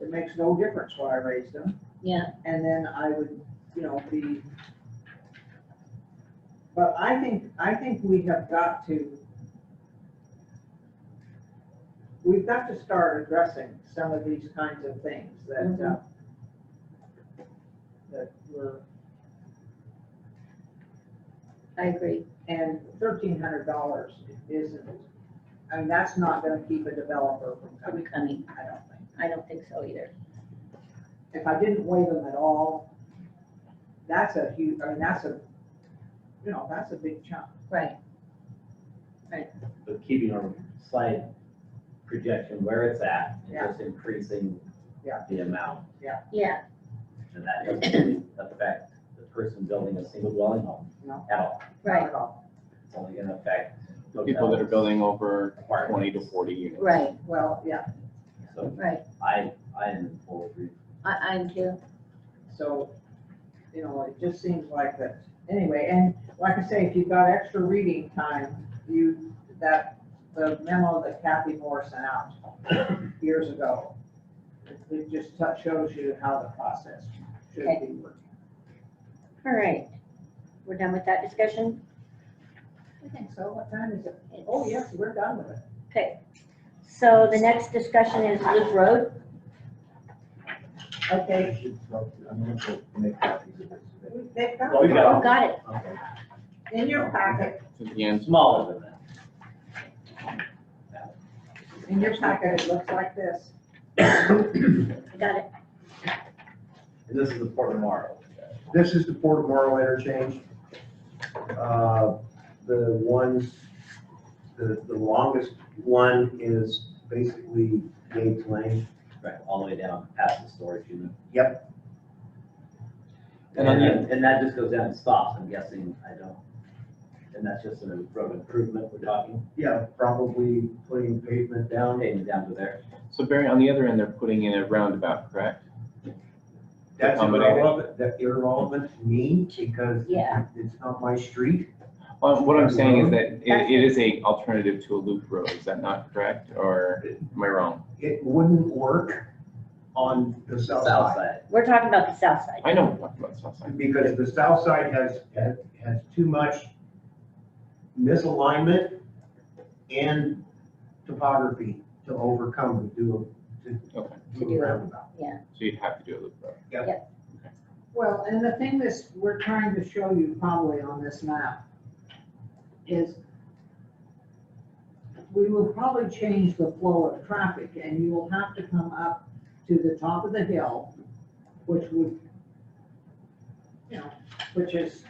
it makes no difference what I raised them. yeah, And then I would, you know, but I think we have got to, we've got to start addressing some of these kinds of things that, that we're, I agree. and $1,300 isn't, I mean, that's not gonna keep a developer from From coming, coming, I don't think. I don't think so either. If I didn't waive them at all, that's a huge, I mean, that's a, you know, that's a big chunk. Right, But keeping our slight projection where it's at, and Yeah. just increasing Yeah. the amount. yeah, And that doesn't really affect the person building a single dwelling home No. at all. Not right, at all. It's only gonna affect people that are hotels. building over 20 to 40 units. right, Well, yeah, So right. I am in full agreement. I'm too. so, you know, it just seems like that, anyway, and like I say, if you've got extra reading time, the memo that Kathy Moore sent out years ago, it just shows you how the process should Okay. be working. All right, we're done with that discussion? I think so, what time is it? Oh, yes, we're done with it. Okay, so the next discussion is Loop Road. Okay, I'm gonna go make copies of this. they've got, Well, we got Oh, got it. Okay. in your packet, At the end, Smaller than that. in your packet, it looks like this. Got it. And this is the Port Memorial. This is the Port Morrow interchange. The ones the longest one is basically Yates Lane. Right, all the way down past the storage unit. Yep. And on the- And that just goes down and stops, I'm guessing, and that's just a road improvement we're talking, Yeah, probably putting pavement down. paving down to there. So Barry, on the other end, they're putting in a roundabout, correct? That's Accommodating. irrelevant to me because Yeah. it's not my street. What I'm saying is that it is a alternative to a loop road, is that not correct, or am I wrong? It wouldn't work on the south South side. side. We're talking about the south side. I know we're talking about the south side. Because the south side has too much misalignment and topography to overcome to do Okay, To do it. roundabout. so you'd have to do a loop road. Well, and the thing this, we're trying to show you probably on this map is we will probably change the flow of traffic and you will have to come up to the top of the hill, which would, which is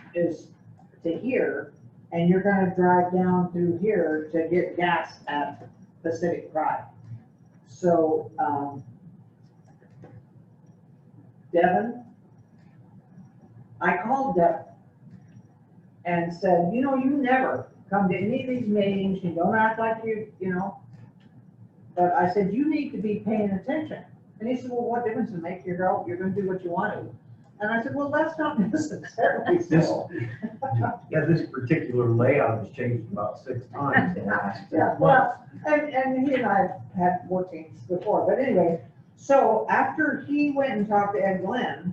to here, and you're gonna drive down through here to get gas at Pacific Pride. So, Devin, I called Devin and said, you never come to any of these meetings, you don't act like but I said, you need to be paying attention. And he said, well, what difference does it make? You're gonna do what you want to. And I said, well, that's not necessarily so. Yeah, this particular layout has changed about 6 times in the last 6 Yeah, months. well, and he and I have had workings before, but anyway, so after he went and talked to Ed Glenn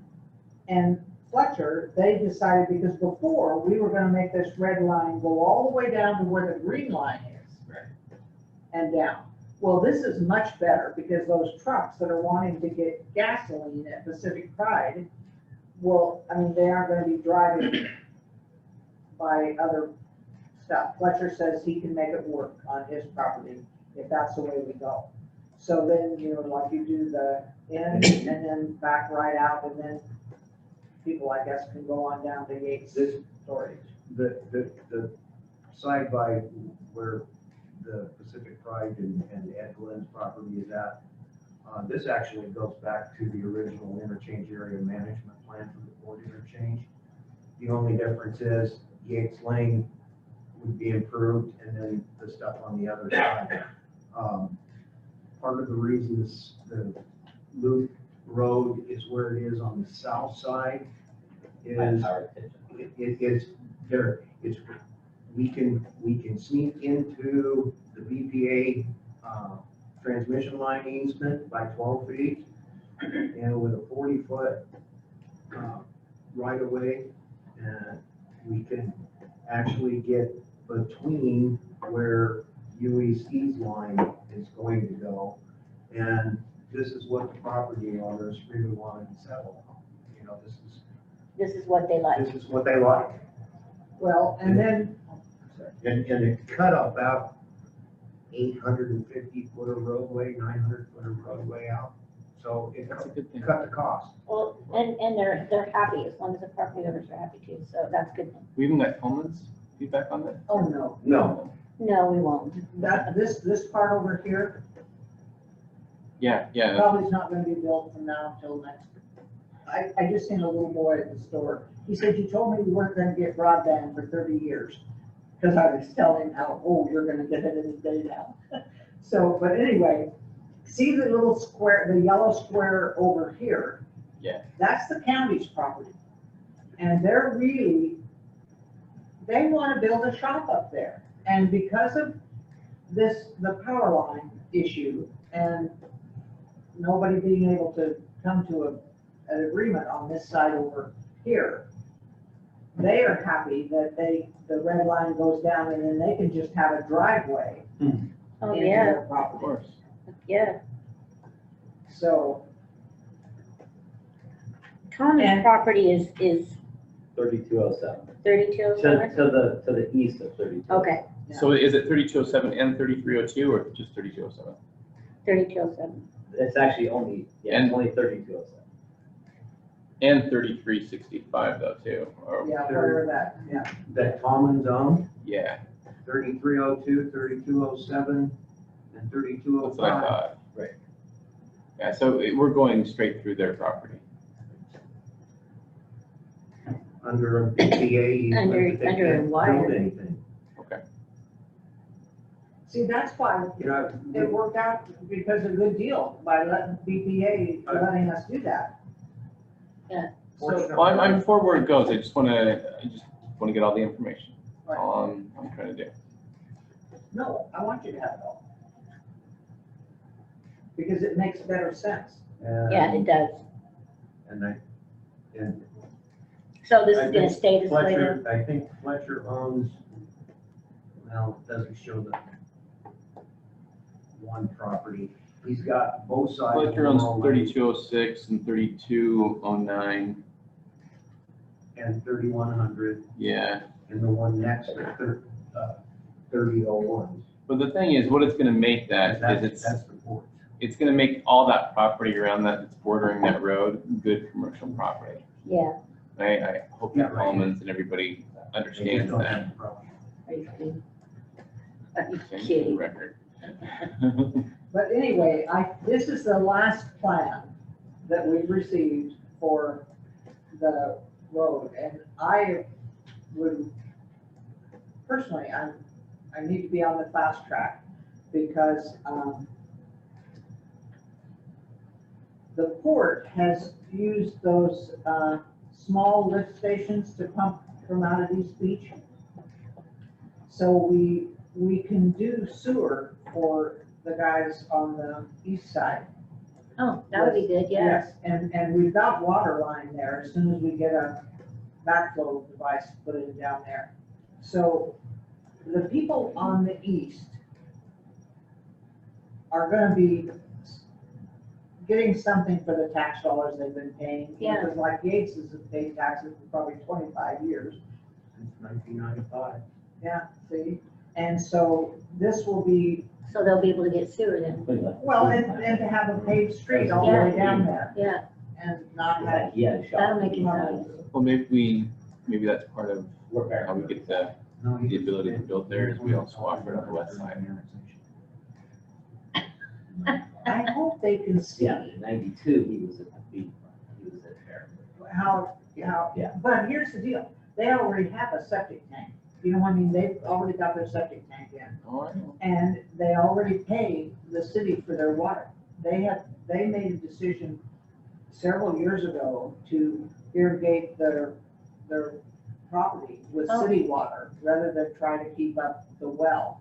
and Fletcher, they decided, because before, we were gonna make this red line go all the way down to where the green line is. Right. And down. Well, this is much better, because those trucks that are wanting to get gasoline at Pacific Pride, they aren't gonna be driving by other stuff. Fletcher says he can make it work on his property if that's the way we go. So then, like you do the in and then back right out, and then people, I guess, can go on down to Yates This- storage. The side by where the Pacific Pride and Ed Glenn's property is at, this actually goes back to the original interchange area management plan for the Ford interchange. The only difference is Yates Lane would be improved and then the stuff on the other side. Part of the reason the loop road is where it is on the south side is Power attention. it's there, we can sneak into the BPA, transmission line easement by 12 feet, and with a 40-foot, right of way, and we can actually get between where UEC's line is going to go, and this is what the property owners really wanted to settle on. This is what they like. This is what they like. Well, and then, And it cut about 850 foot of roadway, 900 foot of roadway out. So it That's a good thing. cut the cost. Well, and they're happy, as long as the property owners are happy too, so that's a good thing. We even got Coleman's feedback on that? oh no, No, No, we won't. this part over here Yeah, yeah. probably is not gonna be built from now until next. I just seen a little boy at the store. He said, you told me you weren't gonna get broadband for 30 years. Cause I was telling him how, you're gonna get it any day now. So, but anyway, see the little square, the yellow square over here? Yeah. That's the county's property. And they wanna build a shop up there. And because of the power line issue and nobody being able to come to an agreement on this side over here, they are happy that the red line goes down and then they can just have a driveway Oh, into yeah, their Of property. course. yeah. So, Tom's And- property is 3207. 3207? To the east of 32. Okay, So is it 3207 and 3302 or just 3207? 3207. It's actually only, And- it's only 3207. And 3365 though too, or, yeah, whatever that, yeah. that common zone, yeah. 3302, 3207, and That's what I 3205. thought. Right. Yeah, so we're going straight through their property. Under a BPA, you Under- they under can't wire. build anything. Okay. See, that's why You know, it worked out because of a good deal by letting BPA, letting us do that. Well, I'm for where it goes. I just want to get all the information. That's all I'm trying to do. No, I want you to have it all. Because it makes better sense. Yeah, it does. And So this I is gonna think stay this way then? Fletcher, I think Fletcher owns, well, it doesn't show the one property. He's got both sides. Fletcher owns 3206 and 3209. And 3100, Yeah. and the one next to 3001. But the thing is, what it's going to make that is That's the port. it's going to make all that property around that's bordering that road good commercial property. Yeah. I hope Yeah, that right. Commons and everybody They just understands don't that. have the property. Are you kidding? Are you Same for the kidding? record. But anyway, this is the last plan that we've received for the road. And I would, personally, I need to be on the fast track because the port has used those small lift stations to pump from out of East Beach. So we can do sewer for the guys on the east side. Oh, that would be good, yeah. Yes, and we've got water line there as soon as we get a backflow device put in down there. So the people on the east are gonna be getting something for the tax dollars they've been paying. Yeah. Because like Yates has paid taxes for probably 25 years. Since 1995. Yeah, see? And so this will be, So they'll be able to get sewer then? well, and to have a paved street all the way down there Yeah, and not have. that'll make it nice. Well, maybe that's part of how we get the ability to build there is we also offer it on the west side. I hope they can see Yeah, in 92, he was at the beach, he was at there. how, Yeah. but here's the deal, they already have a septic tank. You know what I mean? They've already got their septic tank in, Oh, I know. and they already pay the city for their water. They made a decision several years ago to irrigate their property with Oh. city water, rather than try to keep up the well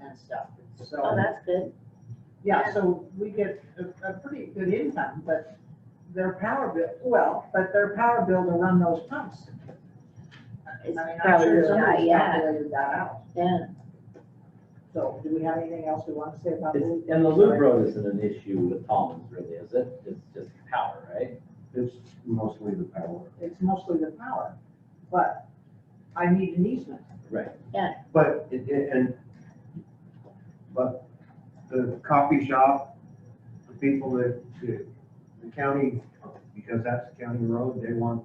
and stuff. Oh, So, that's good. yeah, so we get a pretty good income, but their power bill to run those pumps. It's I mean, I'm probably sure really high, somebody's yeah, calculated that out. yeah. So do we have anything else we want to say about It's- the? And the loop road isn't an issue with Collins really, is it? It's just power, right? It's mostly the power. It's mostly the power, but I need an easement. Right. But but the coffee shop, the people that, the county, because that's the county road, they want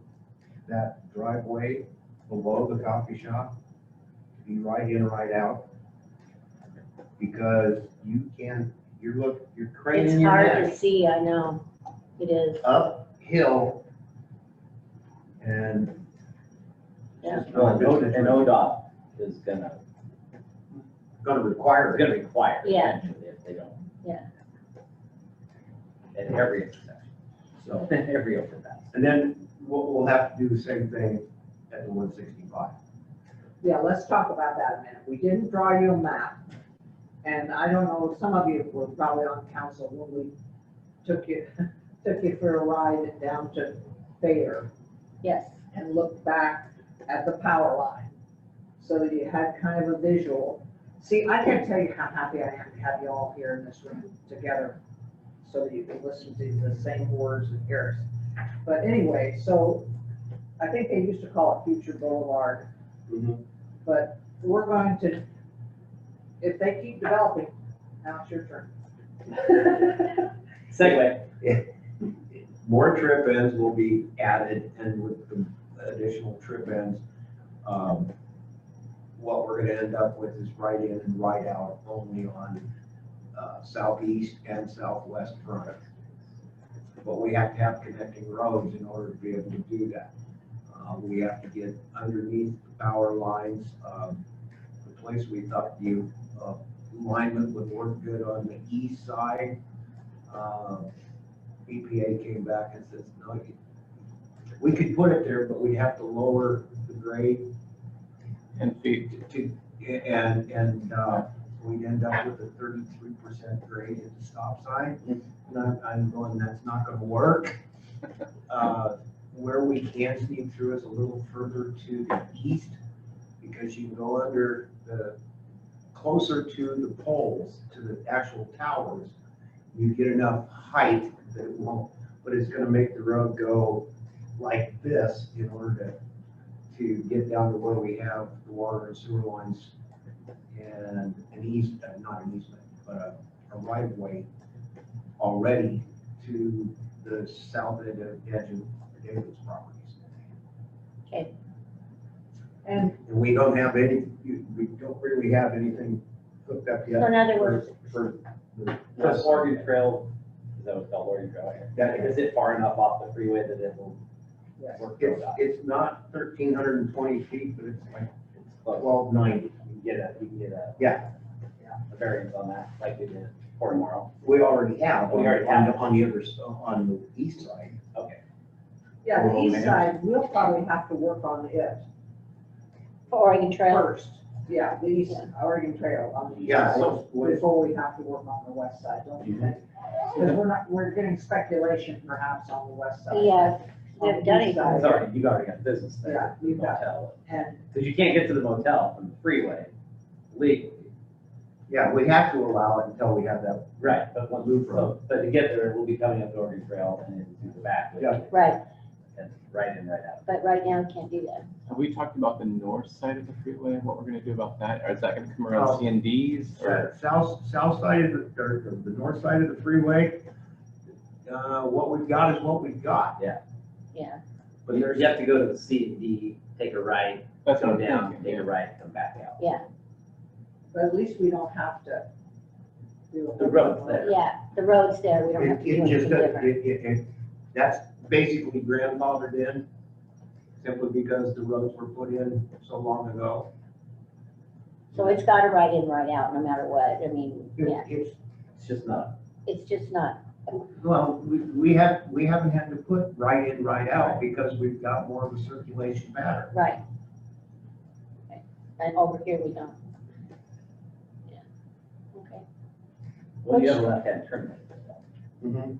that driveway below the coffee shop to be right in, right out. Because you can, you're craning It's your hard to neck see, I know. It is. uphill and. Yeah. just Well, not and ODOT is gonna require it. require it Yeah. eventually if they don't. Yeah. At every intersection, So, every overpass. and then we'll have to do the same thing at the 165. Yeah, let's talk about that a minute. We didn't draw you a map. And I don't know, some of you were probably on council when we took you for a ride down to Thayer Yes, and looked back at the power line. So that you had kind of a visual. See, I can't tell you how happy I am to have you all here in this room together so that you can listen to the same words and hear us. But anyway, so I think they used to call it Future Boulevard. But we're going to, if they keep developing, now it's your turn. Segue. More trip ends will be added, and with the additional trip ends, what we're gonna end up with is right in and right out only on southeast and southwest front. But we have to have connecting roads in order to be able to do that. We have to get underneath the power lines. The place we thought the alignment would work good on the east side. EPA came back and says, no, we could put it there, but we'd have to lower the grade 10 feet. and we'd end up with a 33% grade at the stop sign. And I'm going, that's not gonna work. Where we can sneak through is a little further to the east, because you can go under closer to the poles, to the actual towers. You get enough height that it won't, but it's gonna make the road go like this in order to get down to where we have the water and sewer lines and not an easement, but a right of way already to the south edge of David's properties. Okay. And And we don't really have anything hooked up yet. So in other words, For the The Oregon Trail, is that what's called Oregon Trail here? That Is it far enough off the freeway that it will yes, work? It's not 1,320 feet, but it's like It's close. 1,290. You can get a Yeah, a variance on that, like we did for tomorrow. we already have. We already have. On the other, on the east side. Okay. yeah, the Oh, east man. side, we'll probably have to work on it for Oregon Trail, first. Yeah, the east, Oregon Trail on the east Yeah, side, so what- before we have to work on the west side, don't you think? Because we're getting speculation perhaps on the west side. yeah, we haven't done On the east anything. side. You've already got business there. Yeah, you've got- Motel. And, Because you can't get to the motel from the freeway legally. Yeah, we have to allow it until we have that. Right, but once, so, but to get there, we'll be coming up the Oregon Trail and then through the back. which Yeah. Right, is right in, right out. but right now we can't do that. Have we talked about the north side of the freeway and what we're gonna do about that? Or is that gonna come around Oh. CNDs or? South side of or the north side of the freeway, what we've got is what we've got. Yeah, But You there's, have to go to the C and D, take a right, That's what go I'm down, thinking. take a right, come back out. but at least we don't have to do a. The road's there. yeah, the road's there, we don't have to do it just, anything different. that's basically grandfathered in, simply because the roads were put in so long ago. So it's got to right in, right out, no matter what, I mean, yeah, It's, It's just not, it's just not, well, we haven't had to put right in, right out, because we've got more of a circulation pattern. right. Okay. And over here we don't. Yeah, okay. well, you have a left-hand turn. lane.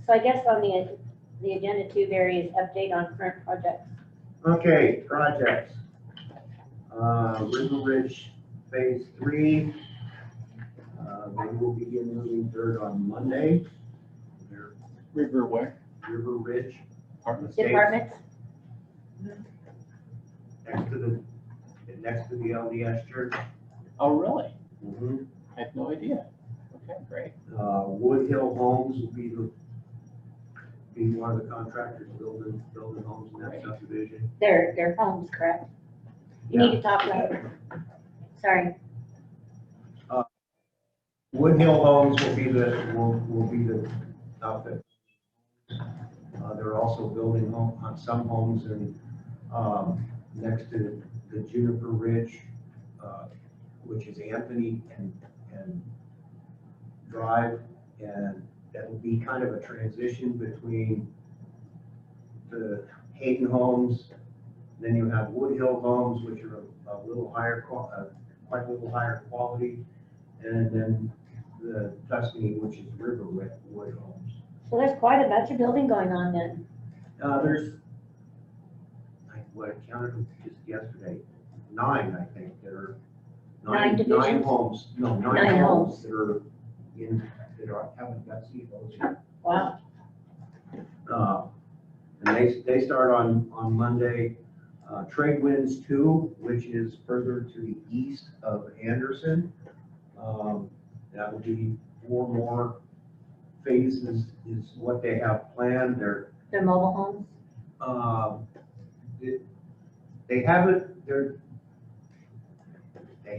So I guess on the agenda 2, various update on current projects. Okay, projects. River Ridge Phase 3. They will begin moving dirt on Monday. They're River where? River Ridge, Apartments? Departments, next to the LDS church. Oh, really? I had no idea. Okay, great. Wood Hill Homes will be one of the contractors building homes in that subdivision. their homes, correct? You need to talk louder. Sorry, Wood Hill Homes will be the outfit. They're also building some homes in, next to the Juniper Ridge, which is Anthony and Drive, and that'll be kind of a transition between the Hayden Homes. Then you have Wood Hill Homes, which are a little higher, quite a little higher quality, and then the Tuscany, which is River Wood Homes. so there's quite a bunch of building going on then. There's, what I counted just yesterday, 9, I think, that are. 9 divisions? 9 homes, no, 9 9 homes that are haven't got CEOs yet. Wow, And they start on Monday. Trade Winds 2, which is further to the east of Anderson. That will be 4 more phases is what they have planned. they're mobile homes? They haven't,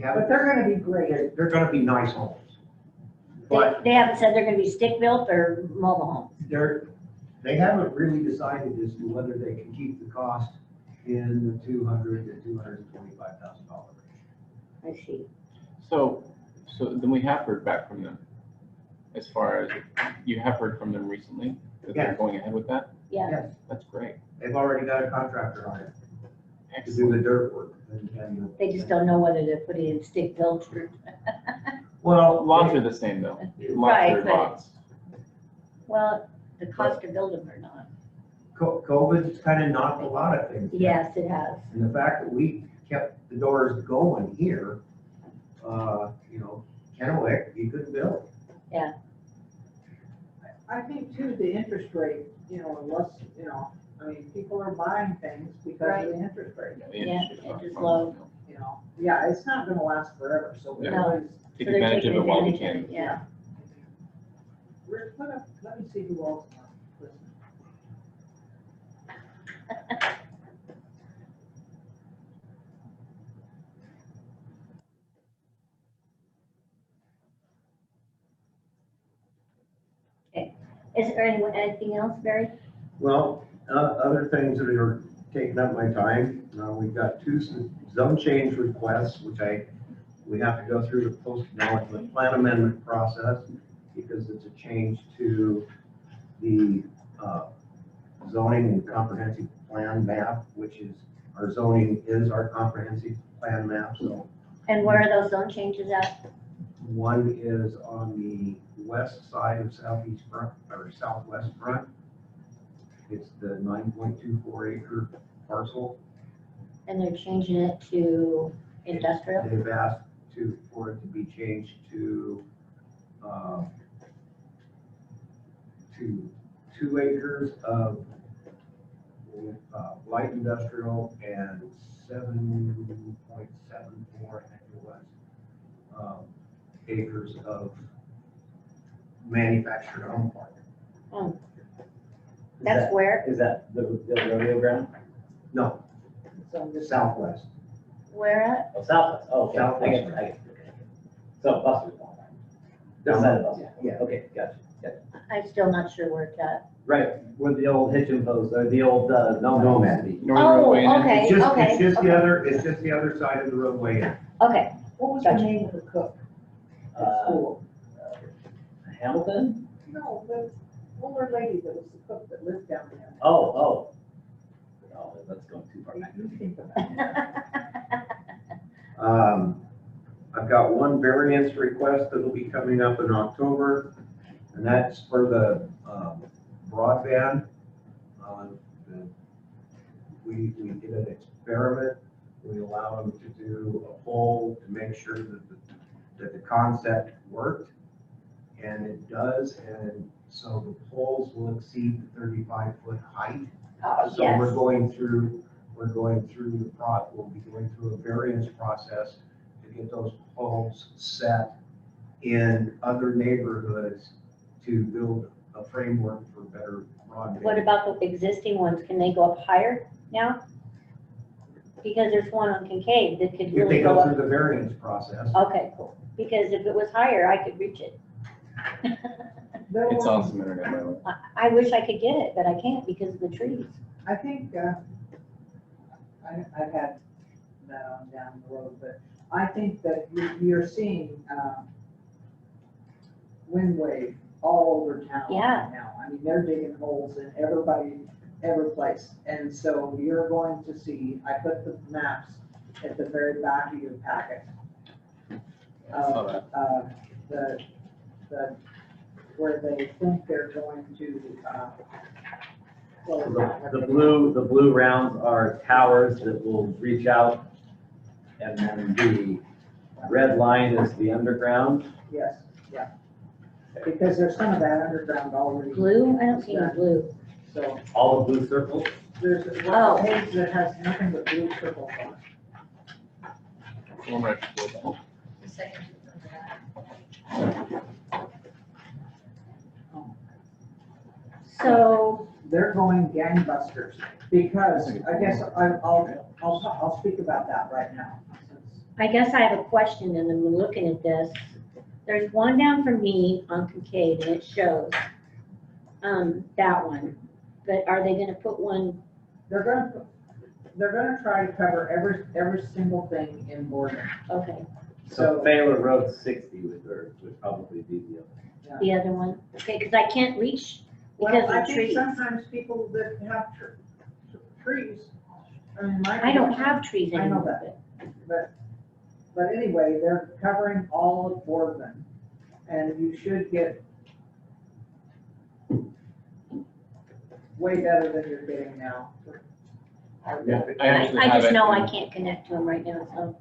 But haven't, they're gonna be great. they're gonna be nice homes. But They haven't said they're gonna be stick-built or mobile homes. they haven't really decided as to whether they can keep the cost in the $200,000 to $225,000 range. I see. So then we have heard back from them. As far as, you have heard from them recently, that they're Yeah. going ahead with that? Yeah. Yes, That's great. they've already got a contractor on it to do Excellent. the dirt work. And, They just don't know whether to put it in stick-built or, well, Lots are the same though. Right, Lots are but- lots. well, the cost to build them or not. COVID's kind of knocked a lot of things down. Yes, it has. And the fact that we kept the doors going here, Kennewick, you couldn't build. I think too, the interest rate, unless, I mean, people are buying things because of the interest rate, The Yeah, interest is not it's fun. low. Yeah, it's not gonna last forever, so we Yeah. always, Take So they're advantage of taking it while we advantage of can. it, Yeah. let me see who else wants to listen. Is there anything else, Barry? Well, other things that are taking up my time, we've got two zone change requests, which we have to go through the post-acknowledgement plan amendment process because it's a change to the zoning and comprehensive plan map, which is, our zoning is our comprehensive plan map, so And where are those zone changes at? one is on the west side of southeast front, or southwest front. It's the 9.24 acre parcel. And they're changing it to industrial? They've asked for it to be changed to 2 acres of light industrial and 7.74, I think it was, acres of manufactured home park. Oh, Is that's that- where? Is that the rodeo ground? No, It's on this- southwest. Where at? Oh, Southwest, oh, okay, I Southwest. get it, okay. So Buster's on that. This side of Buster, yeah, okay, gotcha. I'm still not sure where it's at. Right, where the old Hitchin Post, or the old Nomad Nomad. used to be. Northern Oh, Roadway and okay. It's just the other side of the roadway in. Okay, What was the Gotcha. name of the cook at Uh, school? Hamilton? No, the older lady that was the cook that lived down there. Oh, that's going too far back. You think about it. I've got one variance request that'll be coming up in October, and that's for the broadband. We did an experiment. We allowed them to do a poll to make sure that the concept worked, and it does, and so the poles will exceed the 35-foot height. oh, So we're yes. going through we'll be going through a variance process to get those poles set in other neighborhoods to build a framework for better broadband. What about the existing ones? Can they go up higher now? Because there's one on Kincaid that could If really they go go up. through the variance process, Okay, cool. Because if it was higher, I could reach it. There It's were- on some internet, by the way. I wish I could get it, but I can't because of the trees. I think, I've had that on down the road, but I think that you're seeing, wind wave all over town Yeah. right now. I mean, they're digging holes in every place. And so you're going to see, I put the maps at the very back of your packet. I saw that. Where they think they're going to, close So down. the blue rounds are towers that will reach out, and then the red line is the underground. Yes, yeah. Because there's some of that underground already. Blue? I don't see any blue. So All the blue circles. there's Oh. one page that has nothing but blue circles on it. The one right before So, They're going gangbusters because I guess I'll speak about that right now. since I guess I have a question and I'm looking at this. There's one down for me on Kincaid and it shows, that one. But are they gonna put one, They're gonna try to cover every single thing in Borden. okay, So Baylor Road 60 would probably be the other. the other one? Okay, because I can't reach because Well, of I the think trees. sometimes people that have trees, I mean, my. I don't have trees I know anymore. But anyway, they're covering all of Boardman, and you should get way better than you're getting now. I I actually I have just it. know I can't connect to them right now, so.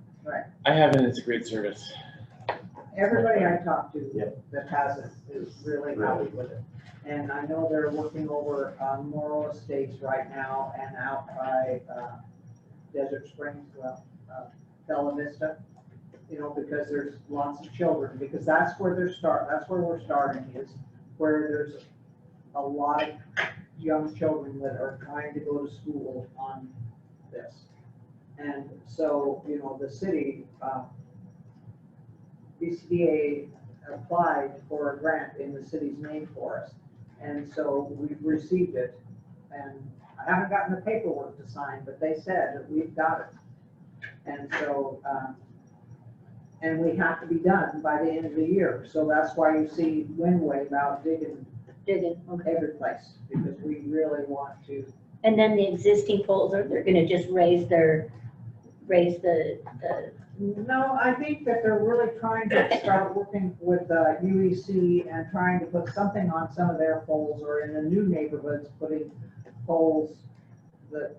I have it, it's a great service. Everybody I talk to Yep. that has it is really happy with it. And I know they're working over Morrow Estates right now and out by Desert Springs, Bella Vista. You know, because there's lots of children, because that's where that's where we're starting, is where there's a lot of young children that are trying to go to school on this. And so, you know, the city, BCDA applied for a grant in the city's name for us. And so we've received it, and I haven't gotten the paperwork to sign, but they said that we've got it. And so, and we have to be done by the end of the year. So that's why you see Windwave out digging Okay. every place, because we really want to. And then the existing poles, they're gonna just raise the, No, I think that they're really trying to start working with UEC and trying to put something on some of their poles, or in the new neighborhoods, putting poles that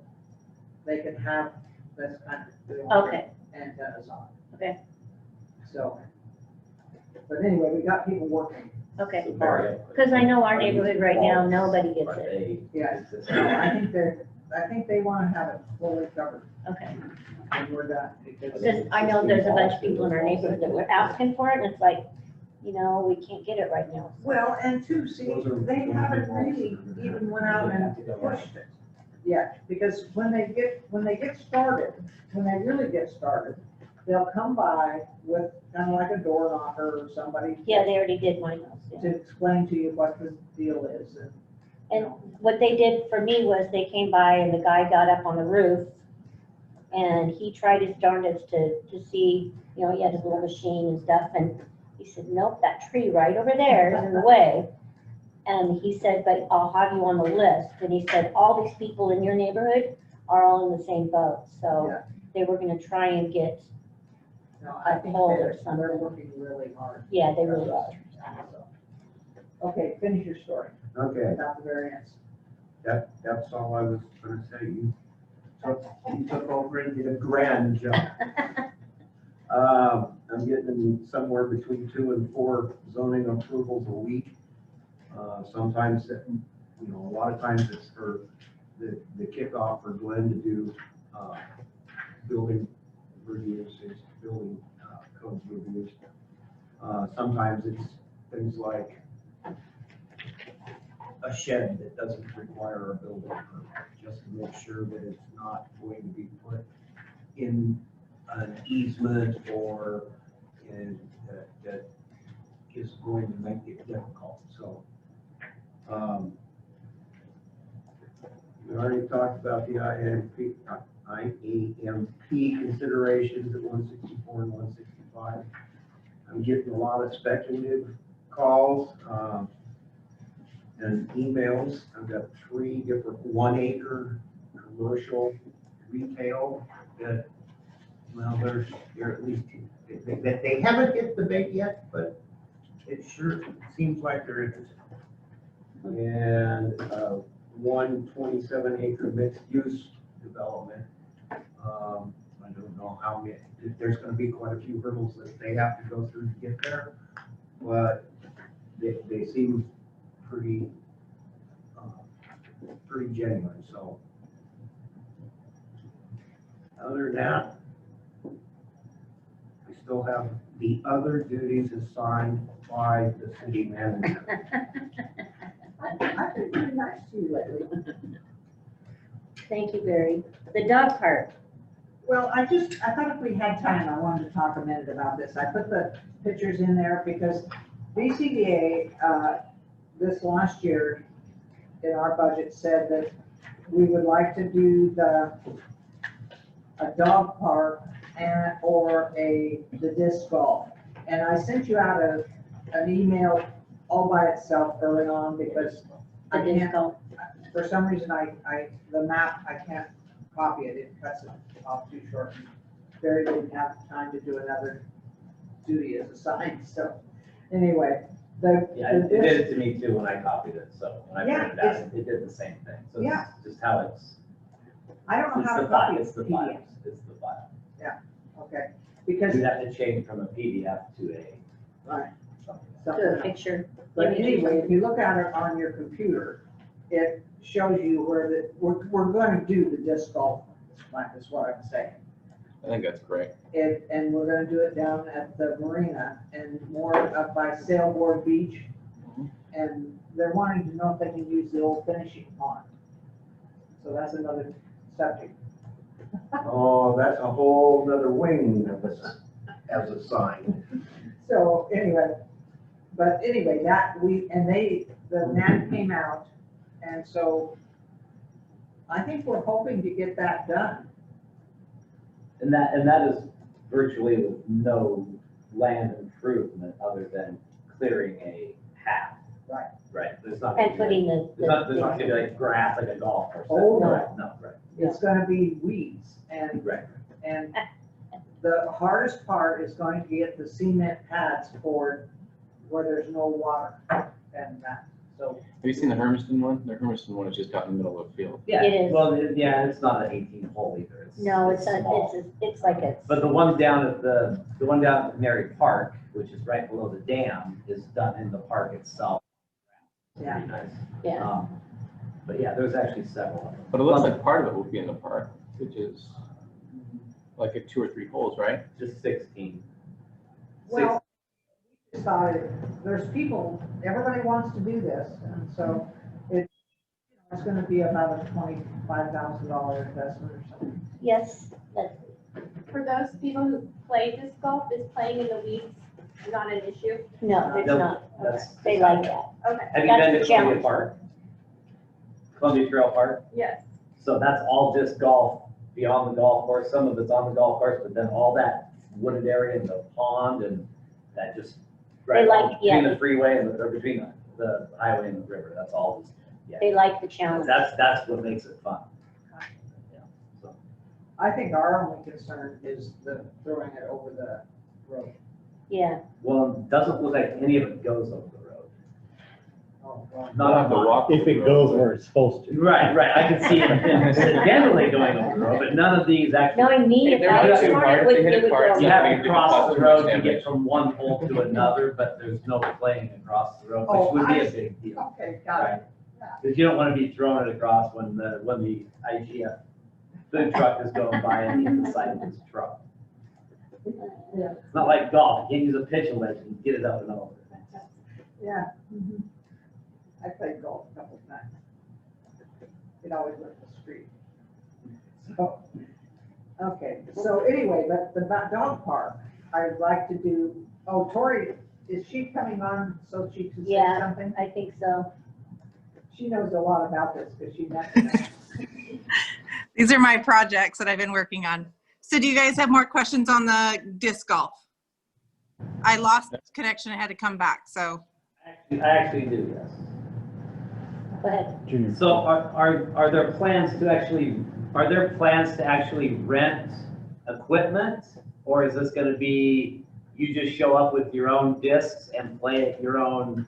they can have this kind of. okay, Antennas on. Okay. So, but anyway, we got people working. okay. Barry, Because I know our neighborhood right now, nobody gets Are it. they? Yeah, so I think they want to have it fully covered Okay. when we're done. Because Because I know there's a bunch of people in our neighborhood that were asking for it, and it's like, you know, we can't get it right now. Well, and two, see, they haven't really even went out and pushed it yet, because when they get started, when they really get started, they'll come by with kind of like a door knocker or somebody. Yeah, they already did mine house, yeah. To explain to you what the deal is, and, And what they did for me was they came by and the guy got up on the roof and he tried his darndest to see, you know, he had his little machine and stuff, and he said, nope, that tree right over there is in the way. And he said, but I'll have you on the list. And he said, all these people in your neighborhood are all in the same boat. So Yeah. they were gonna try and get, no, I think pole or they're something. working really hard. yeah, they really are. Okay, finish your story Okay, about the variance. that's all I was gonna say. You took over and did a grand job. I'm getting somewhere between 2 and 4 zoning approvals a week. Sometimes, you know, a lot of times it's for the kickoff for Glenn to do, building reviews, building codes reviews. Sometimes it's things like a shed that doesn't require a building permit, just to make sure that it's not going to be put in an easement or that is going to make it difficult, so. We already talked about the IAMP considerations at 164 and 165. I'm getting a lot of speculative calls and emails. I've got 3 different 1-acre commercial retail that, well, they're at least, they haven't hit the bait yet, but it sure seems like they're interested. And 1 27-acre mixed-use development. I don't know how many, there's gonna be quite a few hurdles that they have to go through to get there, but they seem pretty genuine, so. Other than that, we still have the other duties assigned by the city manager. I've been pretty nice to you lately. Thank you, Barry. The dog park, Well, I thought if we had time, I wanted to talk a minute about this. I put the pictures in there because BCDA, this last year in our budget said that we would like to do a dog park or the disc golf. And I sent you out an email all by itself early on because I The disc can't, golf. for some reason, the map, I can't copy it. It cuts it off too short. Barry didn't have time to do another duty as assigned, so anyway, Yeah, it did it to me too when I copied it, so when I Yeah, printed it out, it did the same thing. So Yeah. it's just how it's, I don't know it's how the to file, copy it's the PDF. file, it's the file. Okay, because, You'd have to change from a PDF to a. right, something. something To a else. picture. But image or anyway, something. if you look at it on your computer, it shows you where we're gonna do the disc golf, is what I'm saying. I think that's great. And we're gonna do it down at the marina and more up by Sailboard Beach. And they're wanting to know if they can use the old finishing pond. So that's another subject. Oh, that's a whole nother wing of this as a sign. So anyway, the man came out, and so I think we're hoping to get that done. And that is virtually with no land improvement other than clearing a path. Right. Right, there's not. And putting the. There's not gonna be like grass, like a golf course. Oh, no. Right, no, right, It's gonna be weeds, and right. the hardest part is going to get the cement pads poured where there's no water and that, so. Have you seen the Hermiston one? The Hermiston one is just out in the middle of a field. Yeah, It is. well, yeah, it's not an 18 hole either. No, it's small. it's like a. But the one down at the one down at Mary Park, which is right below the dam, is done in the park itself. Yeah. Pretty nice. Yeah. But yeah, there's actually several of them. But it looks like part of it will be in the park, which is like a 2 or 3 holes, right? Just 16. Well, we decided, there's people, everybody wants to do this, and so it's gonna be about a $25,000 investment or something. Yes, that's, For those people who play disc golf, is playing in the weeds not an issue? no, it's No, not. that's- They like that. Okay, Have you That's been the to Columbia challenge. Park? Columbia Trail Park? yes. So that's all just golf beyond the golf course. Some of it's on the golf course, but then all that wooded area and the pond and that just right like- yeah, between they- the freeway and or between the highway and the river. That's all just, yeah. They like the challenge. That's what makes it fun. Yeah, so. I think our only concern is the throwing it over the road. Yeah, Well, it doesn't look like any of it goes over the road. Oh, God. Not on the walk. If it goes where it's supposed to. Right, I can see it generally going over the road, but none of these actually. knowing me, if They're I not was too smart, hard. it would, They hit it it would hard. go. You have to cross the road to Damage. get from one pole to another, but there's no playing across the road, Oh, which would be I a see. big deal. Okay, got it. Because you don't want to be throwing it across when the IGF food truck is going by and the side of his truck. Yeah. It's not like golf, you can't use a pitch wedge and get it up and over. Yeah. Mhm. I played golf a couple of times. It always went to the street. So, okay, so anyway, but the dog park, I'd like to do, oh, Tori, is she coming on so she can say Yeah. something? I think so. She knows a lot about this because she met me. These are my projects that I've been working on. So do you guys have more questions on the disc golf? I lost connection, I had to come back, so. I actually do, yes. Go ahead. Junior. So are there plans to actually rent equipment? Or is this gonna be, you just show up with your own discs and play at your own,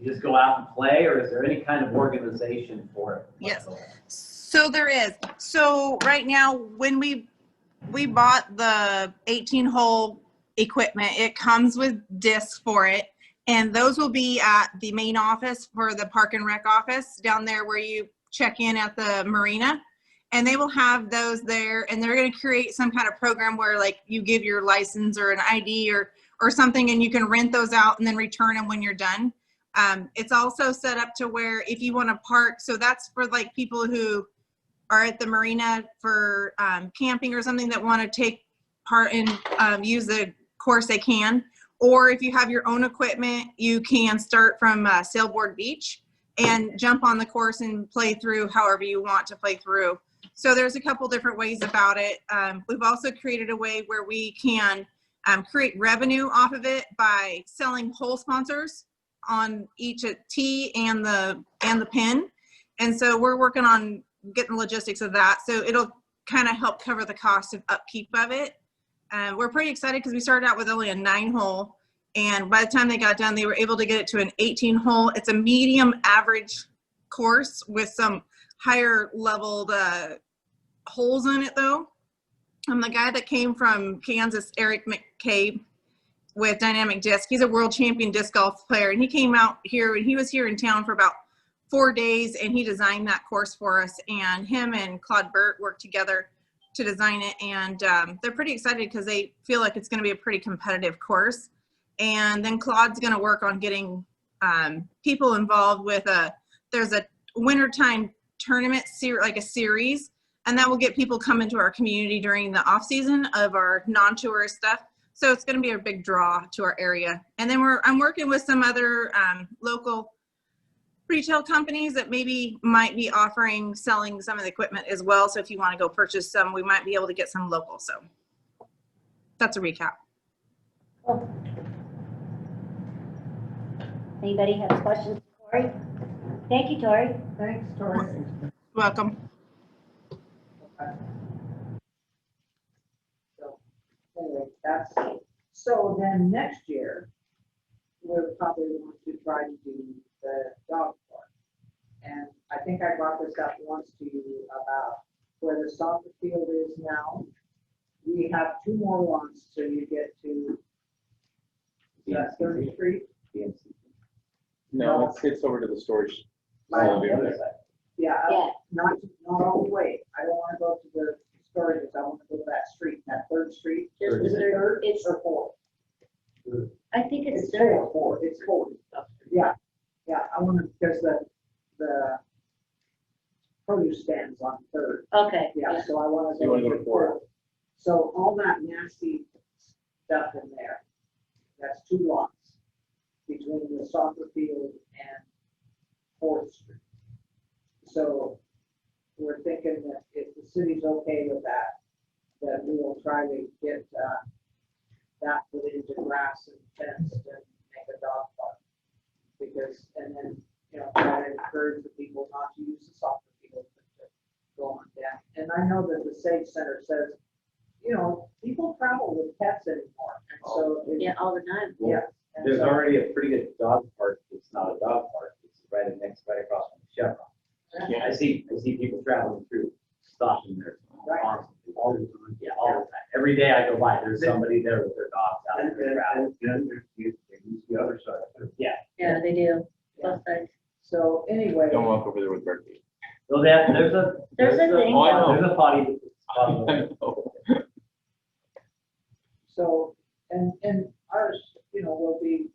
you just go out and play, or is there any kind of organization for it? Yes. whatsoever? So there is. So right now, when we bought the 18-hole equipment, it comes with discs for it. And those will be at the main office for the Park and Rec office down there where you check in at the marina. And they will have those there, and they're going to create some kind of program where like you give your license or an ID or something, and you can rent those out and then return them when you're done. It's also set up to where if you want to park, so that's for like people who are at the marina for camping or something that want to take part in use the course, they can. Or if you have your own equipment, you can start from Sailboard Beach and jump on the course and play through however you want to play through. So there's a couple different ways about it. We've also created a way where we can create revenue off of it by selling hole sponsors on each tee and the pin. And so we're working on getting the logistics of that. So it'll kind of help cover the cost of upkeep of it. We're pretty excited because we started out with only a 9-hole, and by the time they got done, they were able to get it to an 18-hole. It's a medium average course with some higher leveled holes in it though. The guy that came from Kansas, Eric McCabe with Dynamic Disc, he's a world champion disc golf player, and he came out here and he was here in town for about 4 days, and he designed that course for us, and him and Claude Burt worked together to design it, and they're pretty excited because they feel like it's going to be a pretty competitive course. And then Claude's going to work on getting people involved with there's a wintertime tournament like a series, and that will get people coming to our community during the off season of our non-tourist stuff. So it's going to be a big draw to our area. And then I'm working with some other local retail companies that maybe might be selling some of the equipment as well. So if you want to go purchase some, we might be able to get some local. So that's a recap. Cool. Anybody have questions for Tori? Thank you, Tori. Thanks, Tori. Welcome. So, anyway, so then next year, we'll probably want to try to do the dog park. And I think I brought this up once to you about where the soccer field is now. We have 2 more lots till you get to that 30th Street. No, it's over to the storage. Right. Over there. Yeah, Yeah. not all the way. I don't want to go to the storages. I want to go to that street, that 3rd Street. Just Is it the- 3rd it's- or 4th? I think it's It's third. 4. It's 4. Yeah, yeah, I want to, because the produce stands on 3rd. Okay. Yeah, so I want So you wanna go to 4th? So all that nasty stuff in there, that's 2 lots between the soccer field and 4th Street. So we're thinking that if the city's okay with that, that we will try to get that put into grass and fenced and make a dog park. Because, and then, try to encourage the people not to use the soccer field, but to go on down. And I know that the Sage Center says, people travel with pets anymore, and so. Yeah, all the time. Yeah. and There's so- already a pretty good dog park. It's not a dog park. It's right across from the Chevron. Yeah. I see people traveling through, stopping there Right. constantly, all the time. Yeah, all the time. Every day I go by, there's somebody there with their dogs out And there traveling. then they use the other side. Yeah. Yeah, they do. Both sides. So anyway. Don't walk over there with Berkeley. So there's a thing. Oh, I know. There's a potty. So, and ours, will be,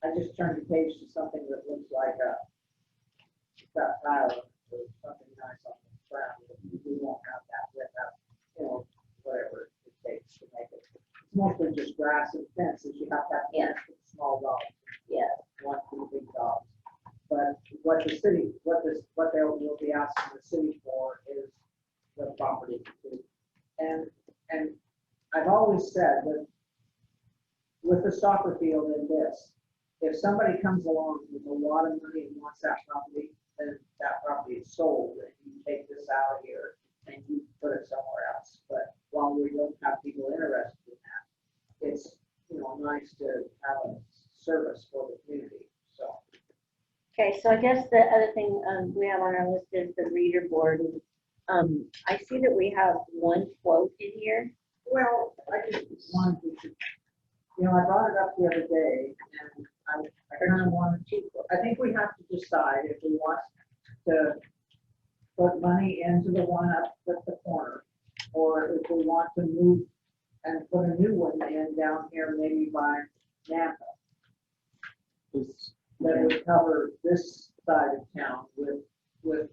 I just turned the page to something that looks like that tile or something nice on the ground. We won't have that without, whatever it takes to make it. It's mostly just grass and fences. You have to have fence for the small dogs. Yeah. One for the big dogs. But what they will be asking the city for is the property. And I've always said that with the soccer field and this, if somebody comes along with a lot of money and wants that property, then that property is sold, and you take this out of here and you put it somewhere else. But while we don't have people interested in that, it's, nice to have a service for the community, so. Okay, so I guess the other thing we have on our list is the reader board. I see that we have 1 quote in here. Well, I just wanted to, I brought it up the other day, and I kind of wanted to, I think we have to decide if we want to put money into the one up at the corner, or if we want to move and put a new one in down here, maybe by Napa. That would cover this side of town with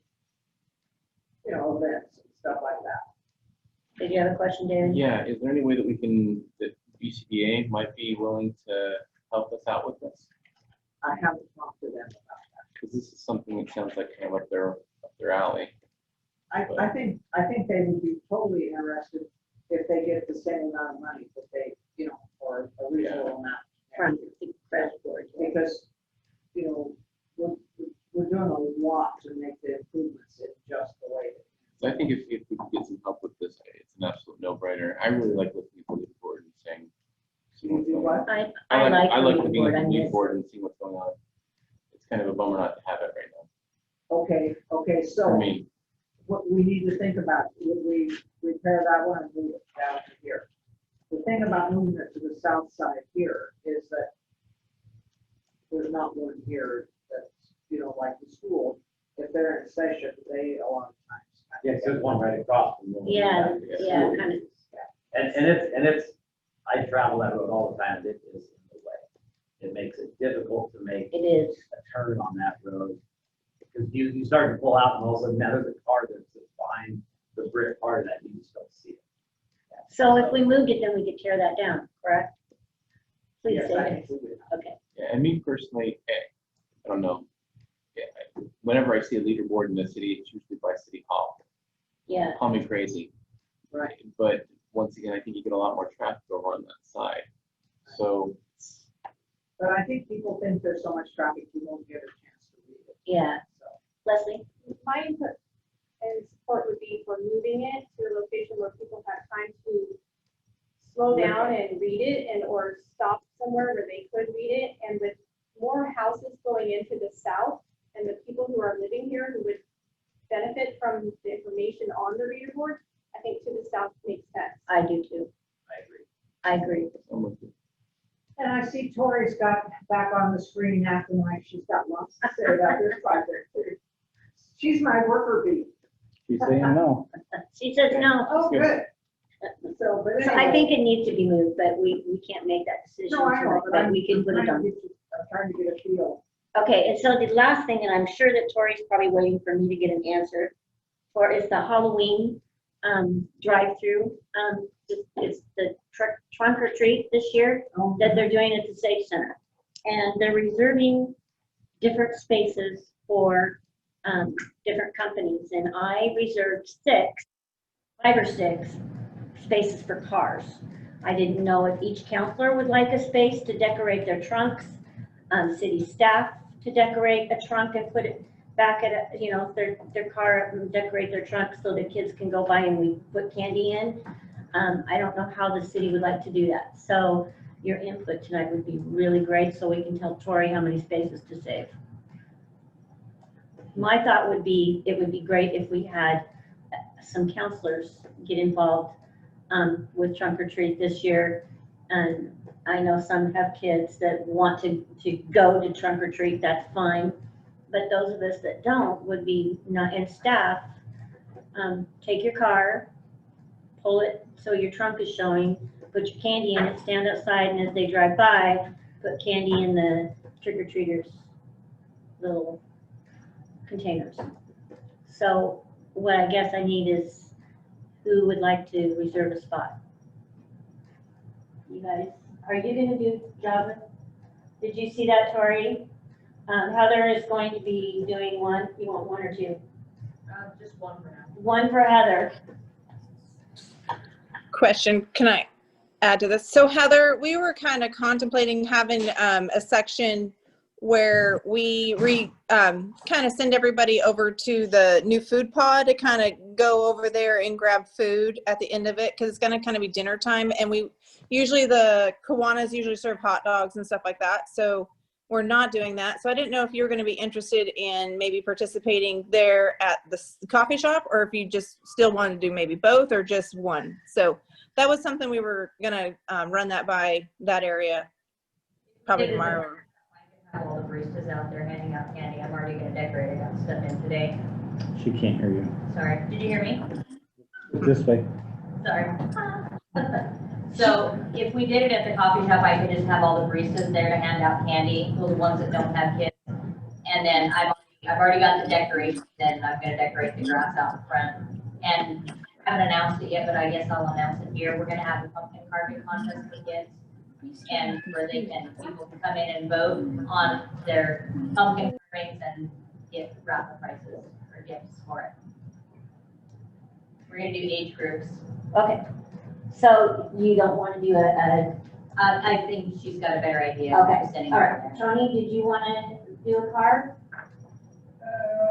you know, events and stuff like that. Did you have a question, Darren? Yeah, is there any way that we can, that BCBA might be willing to help us out with this? I haven't talked to them about that. Because this is something that sounds like kind of up their alley. I think they would be totally interested if they get the same amount of money that they, you know, or a reasonable amount. From the press board. Because, you know, we're doing a lot to make the improvements in just the way that. So I think if we could get some help with this, it's an absolute no-brainer. I really like looking at the lead board and saying, see what's going on. I like I the like lead looking board at the on lead this. board and seeing what's going on. It's kind of a bummer not to have it right now, Okay, for so me. what we need to think about, would we repair that one and move it down to here? The thing about moving it to the south side here is that there's not one here that's, you know, like the school, if they're in session, they a lot of times. Yes, there's one right across from the one. Yeah, yeah, kind of. And it's, I travel that road all the time, it is in the way. It makes it difficult to make It is. a turn on that road. Because you start to pull out and all of a sudden now there's a car that's behind the brick part of that, you just don't see it. So if we moved it, then we could tear that down, correct? Please Yes, say I it. can see it. Okay. Yeah, and me personally, I don't know. Yeah, whenever I see a leaderboard in the city, it's usually by City Hall. Yeah, Call me crazy. Right. But once again, I think you get a lot more traffic over on that side. So, But I think people think there's so much traffic, you won't get a chance to read it. yeah. So, Leslie? My input and support would be for moving it to a location where people have time to slow down and read it and or stop somewhere where they could read it. And with more houses going into the south and the people who are living here who would benefit from the information on the reader board, I think to the south makes sense. I do too. I agree. I agree. I'm with you. and I see Tori's got back on the screen acting like she's got lots to say about this project too. She's my worker bee. She's saying no. She says no. Oh, good. So, but So I anyway. think it needs to be moved, but we can't make that decision No, I know, tonight, but but we can put it on. I'm trying to get a feel. Okay, and so the last thing, and I'm sure that Tori's probably waiting for me to get an answer for, is the Halloween drive-through. It's the trunk or treat this year that they're doing at the Safe Center. And they're reserving different spaces for different companies. And I reserved 5 or 6 spaces for cars. I didn't know if each counselor would like a space to decorate their trunks, city staff to decorate a trunk and put it back at, their car and decorate their trunk so the kids can go by and we put candy in. I don't know how the city would like to do that. So your input tonight would be really great so we can tell Tori how many spaces to save. My thought would be, it would be great if we had some counselors get involved with trunk or treat this year. And I know some have kids that want to go to trunk or treat, that's fine. But those of us that don't would be not, and staff, take your car, pull it so your trunk is showing, put your candy in it, stand outside, and as they drive by, put candy in the trick-or-treaters' little containers. So what I guess I need is who would like to reserve a spot? You guys, are you gonna do Java? Did you see that, Tori? Heather is going to be doing one. You want one or two? Just one for now. One for Heather. Question, can I add to this? So Heather, we were kind of contemplating having a section where we kind of send everybody over to the new food pod to kind of go over there and grab food at the end of it, because it's going to kind of be dinner time, and we usually, the Kiwanis usually serve hot dogs and stuff like that, so we're not doing that. So I didn't know if you were going to be interested in maybe participating there at the coffee shop, or if you just still want to do maybe both or just one. So that was something we were going to run that by that area probably tomorrow. I have all the baristas out there handing out candy. I'm already gonna decorate. I got stuff in today. She can't hear you. Sorry, did you hear me? This way. Sorry. So if we did it at the coffee shop, I could just have all the baristas there to hand out candy, the ones that don't have kids. And then I've already I've already got the decorations and I'm gonna decorate the grass out in front. And I haven't announced it yet, but I guess I'll announce it here. We're gonna have a pumpkin carving contest for kids. And where people can come in and vote on their pumpkin carvings and get raffle prizes or gifts for it. We're gonna do age groups. Okay. So you don't want to do I think she's got a better idea. Okay, Sending all her right. Tony, did you want to do a card?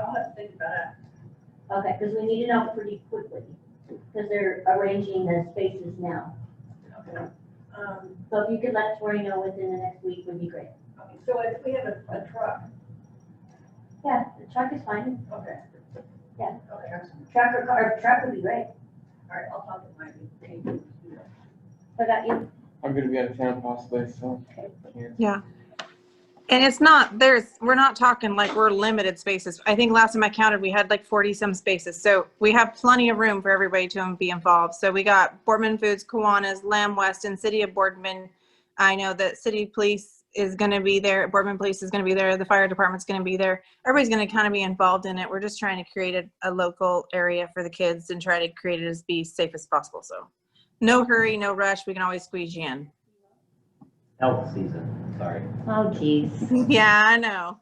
I'll have to think about it. Okay, because we need to know pretty quickly, because they're arranging the spaces now. Okay. So if you could let Tori know within the next week would be great. Okay, so if we have a truck, Yeah, the truck is fine. okay. Yeah. Okay, excellent. Truck or car, truck would be great. All right, I'll talk to my team. What about you? I'm gonna be out of town possibly, so. Yeah. And we're not talking like we're limited spaces. I think last time I counted, we had like 40 some spaces. So we have plenty of room for everybody to be involved. So we got Boardman Foods, Kiwanis, Lamb Weston, City of Boardman. I know that City Police is going to be there. Boardman Police is going to be there. The fire department's going to be there. Everybody's going to kind of be involved in it. We're just trying to create a local area for the kids and try to create it as be safe as possible. So no hurry, no rush. We can always squeeze you in. Elk season, sorry. Oh, geez. Yeah, I know.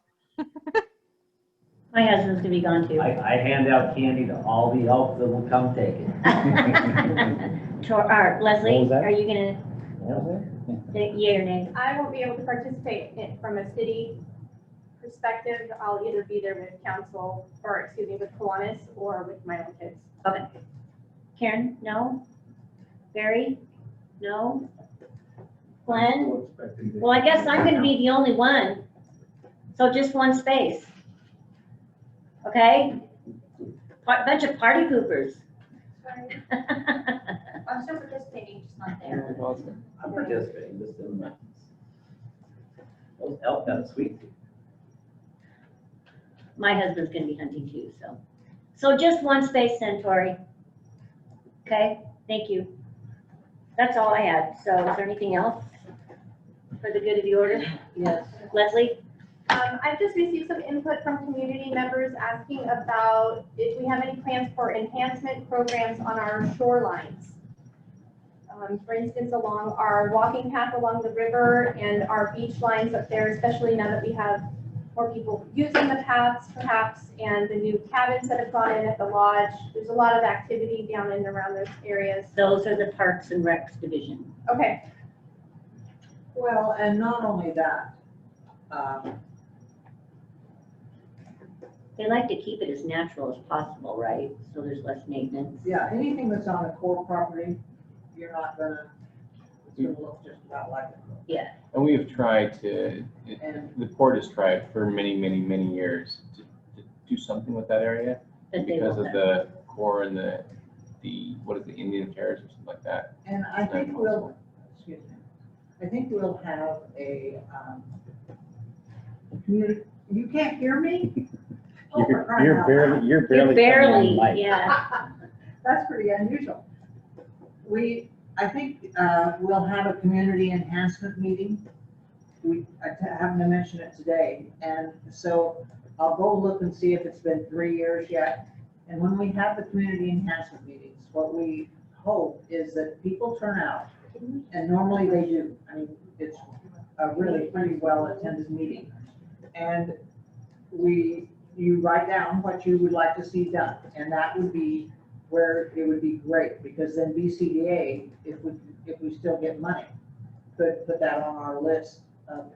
My husband's gonna be gone too. I hand out candy to all the elk that will come take it. Leslie, What was that? are you gonna, yay or nay? I won't be able to participate from a city perspective. I'll either be there with council, or excuse me, with Kiwanis or with my own kids. Okay. Karen, no? Barry? No? Glenn? Well, I guess I'm gonna be the only one. So just one space. Okay? Bunch of party poopers. I'm still participating, just not there. I'm participating, just in the mountains. Those elk got a sweet tooth. My husband's gonna be hunting too, so. So just one space, Centauri. Okay, thank you. That's all I had. So is there anything else for the good of the order? Yes. Leslie? I've just received some input from community members asking about if we have any plans for enhancement programs on our shorelines. For instance, along our walking path along the river and our beach lines up there, especially now that we have more people using the paths perhaps, and the new cabins that have gone in at the lodge. There's a lot of activity down and around those areas. Those are the Parks and Recs division. Okay, Well, and not only that, They like to keep it as natural as possible, right? So there's less maintenance. yeah, anything that's on a core property, you're not gonna, it's gonna look just about like it. Yeah. And we have tried to, And the port has tried for many, many, many years to do something with that area But they because won't. of the core and the what is the Indian Terrace or something like that. And I think we'll, excuse me, I think we'll have a, you can't hear me? Oh, for crying You're out barely, loud. you're You're barely. barely, coming on mic. yeah. That's pretty unusual. I think, we'll have a community enhancement meeting. I happened to mention it today, and so I'll go look and see if it's been 3 years yet. And when we have the community enhancement meetings, what we hope is that people turn out, and normally they do. I mean, it's a really pretty well-attended meeting. And you write down what you would like to see done, and that would be where it would be great, because then BCDA, if we still get money, could put that on our list of,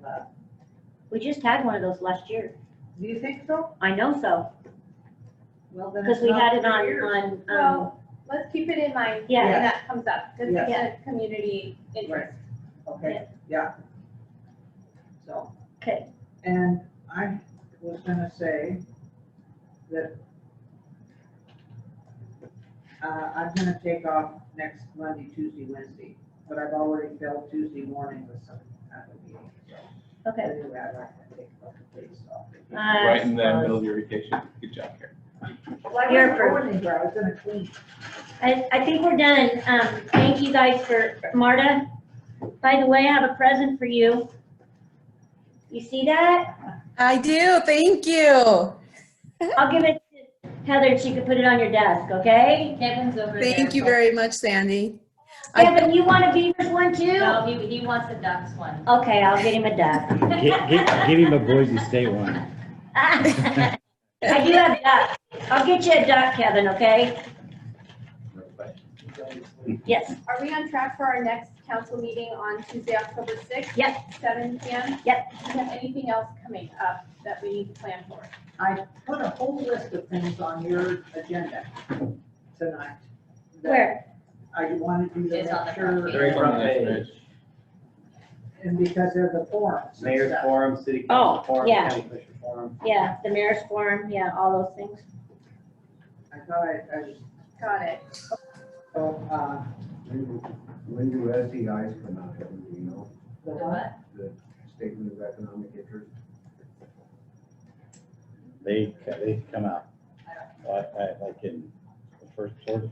We just had one of those last year. do you think so? I know so, Well, then because it's we not had it 3 years. on, well, let's keep it in mind Yeah. when that comes up, just to Yes. get community interest. Okay, yeah. So, okay, and I was gonna say that I'm gonna take off next Monday, Tuesday, Wednesday, but I've already filled Tuesday morning with some kind of meeting, so. okay. Anyway, I'd like to take a couple days off. Right in the middle of your vacation. Good job, Karen. Well, I You're wasn't going anywhere, I was gonna clean. I think we're done. Thank you guys for, Marta, by the way, I have a present for you. You see that? I do, thank you. I'll give it to Heather, and she can put it on your desk, okay? Kevin's over there. Thank you very much, Sandy. I- Kevin, you want a Beavers one too? No, he wants the ducks one. Okay, I'll get him a duck. Get him a Boise State one. I do have ducks. I'll get you a duck, Kevin, okay? Yes, Are we on track for our next council meeting on Tuesday, October 6th? Yep. 7 p.m.? Yep. Do you have anything else coming up that we need to plan for? I put a whole list of things on your agenda tonight. that Where? I wanted you to It's on the make front sure, page. Very front page. and because they're the forums. and Mayor's stuff. forum, city Oh, council forum, yeah. county commissioner forum. Yeah, the mayor's forum, yeah, all those things. I thought I Got it. so, When do SEIs come out, do you know, the The what? the statement of economic interest? They come out, like in the first part of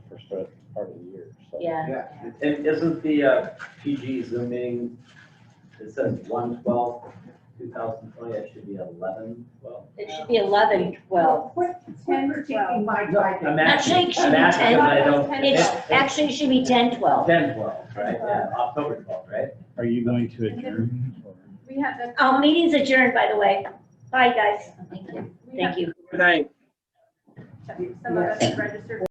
the year, so. Yeah, Yeah, and isn't the PG Zoom meeting, it says 1/12/2020, it should be 11/12. it should be 11/12. Quit critiquing my I'm typing. Actually, it should I'm be asking 10. because I don't. It's, actually, it should be 10/12. 10/12, right, yeah, October 12th, right? Are you going to adjourn? or- We have the. Oh, meeting's adjourned, by the way. Bye, guys. Thank you. we have Thank you. Good night. Some of us registered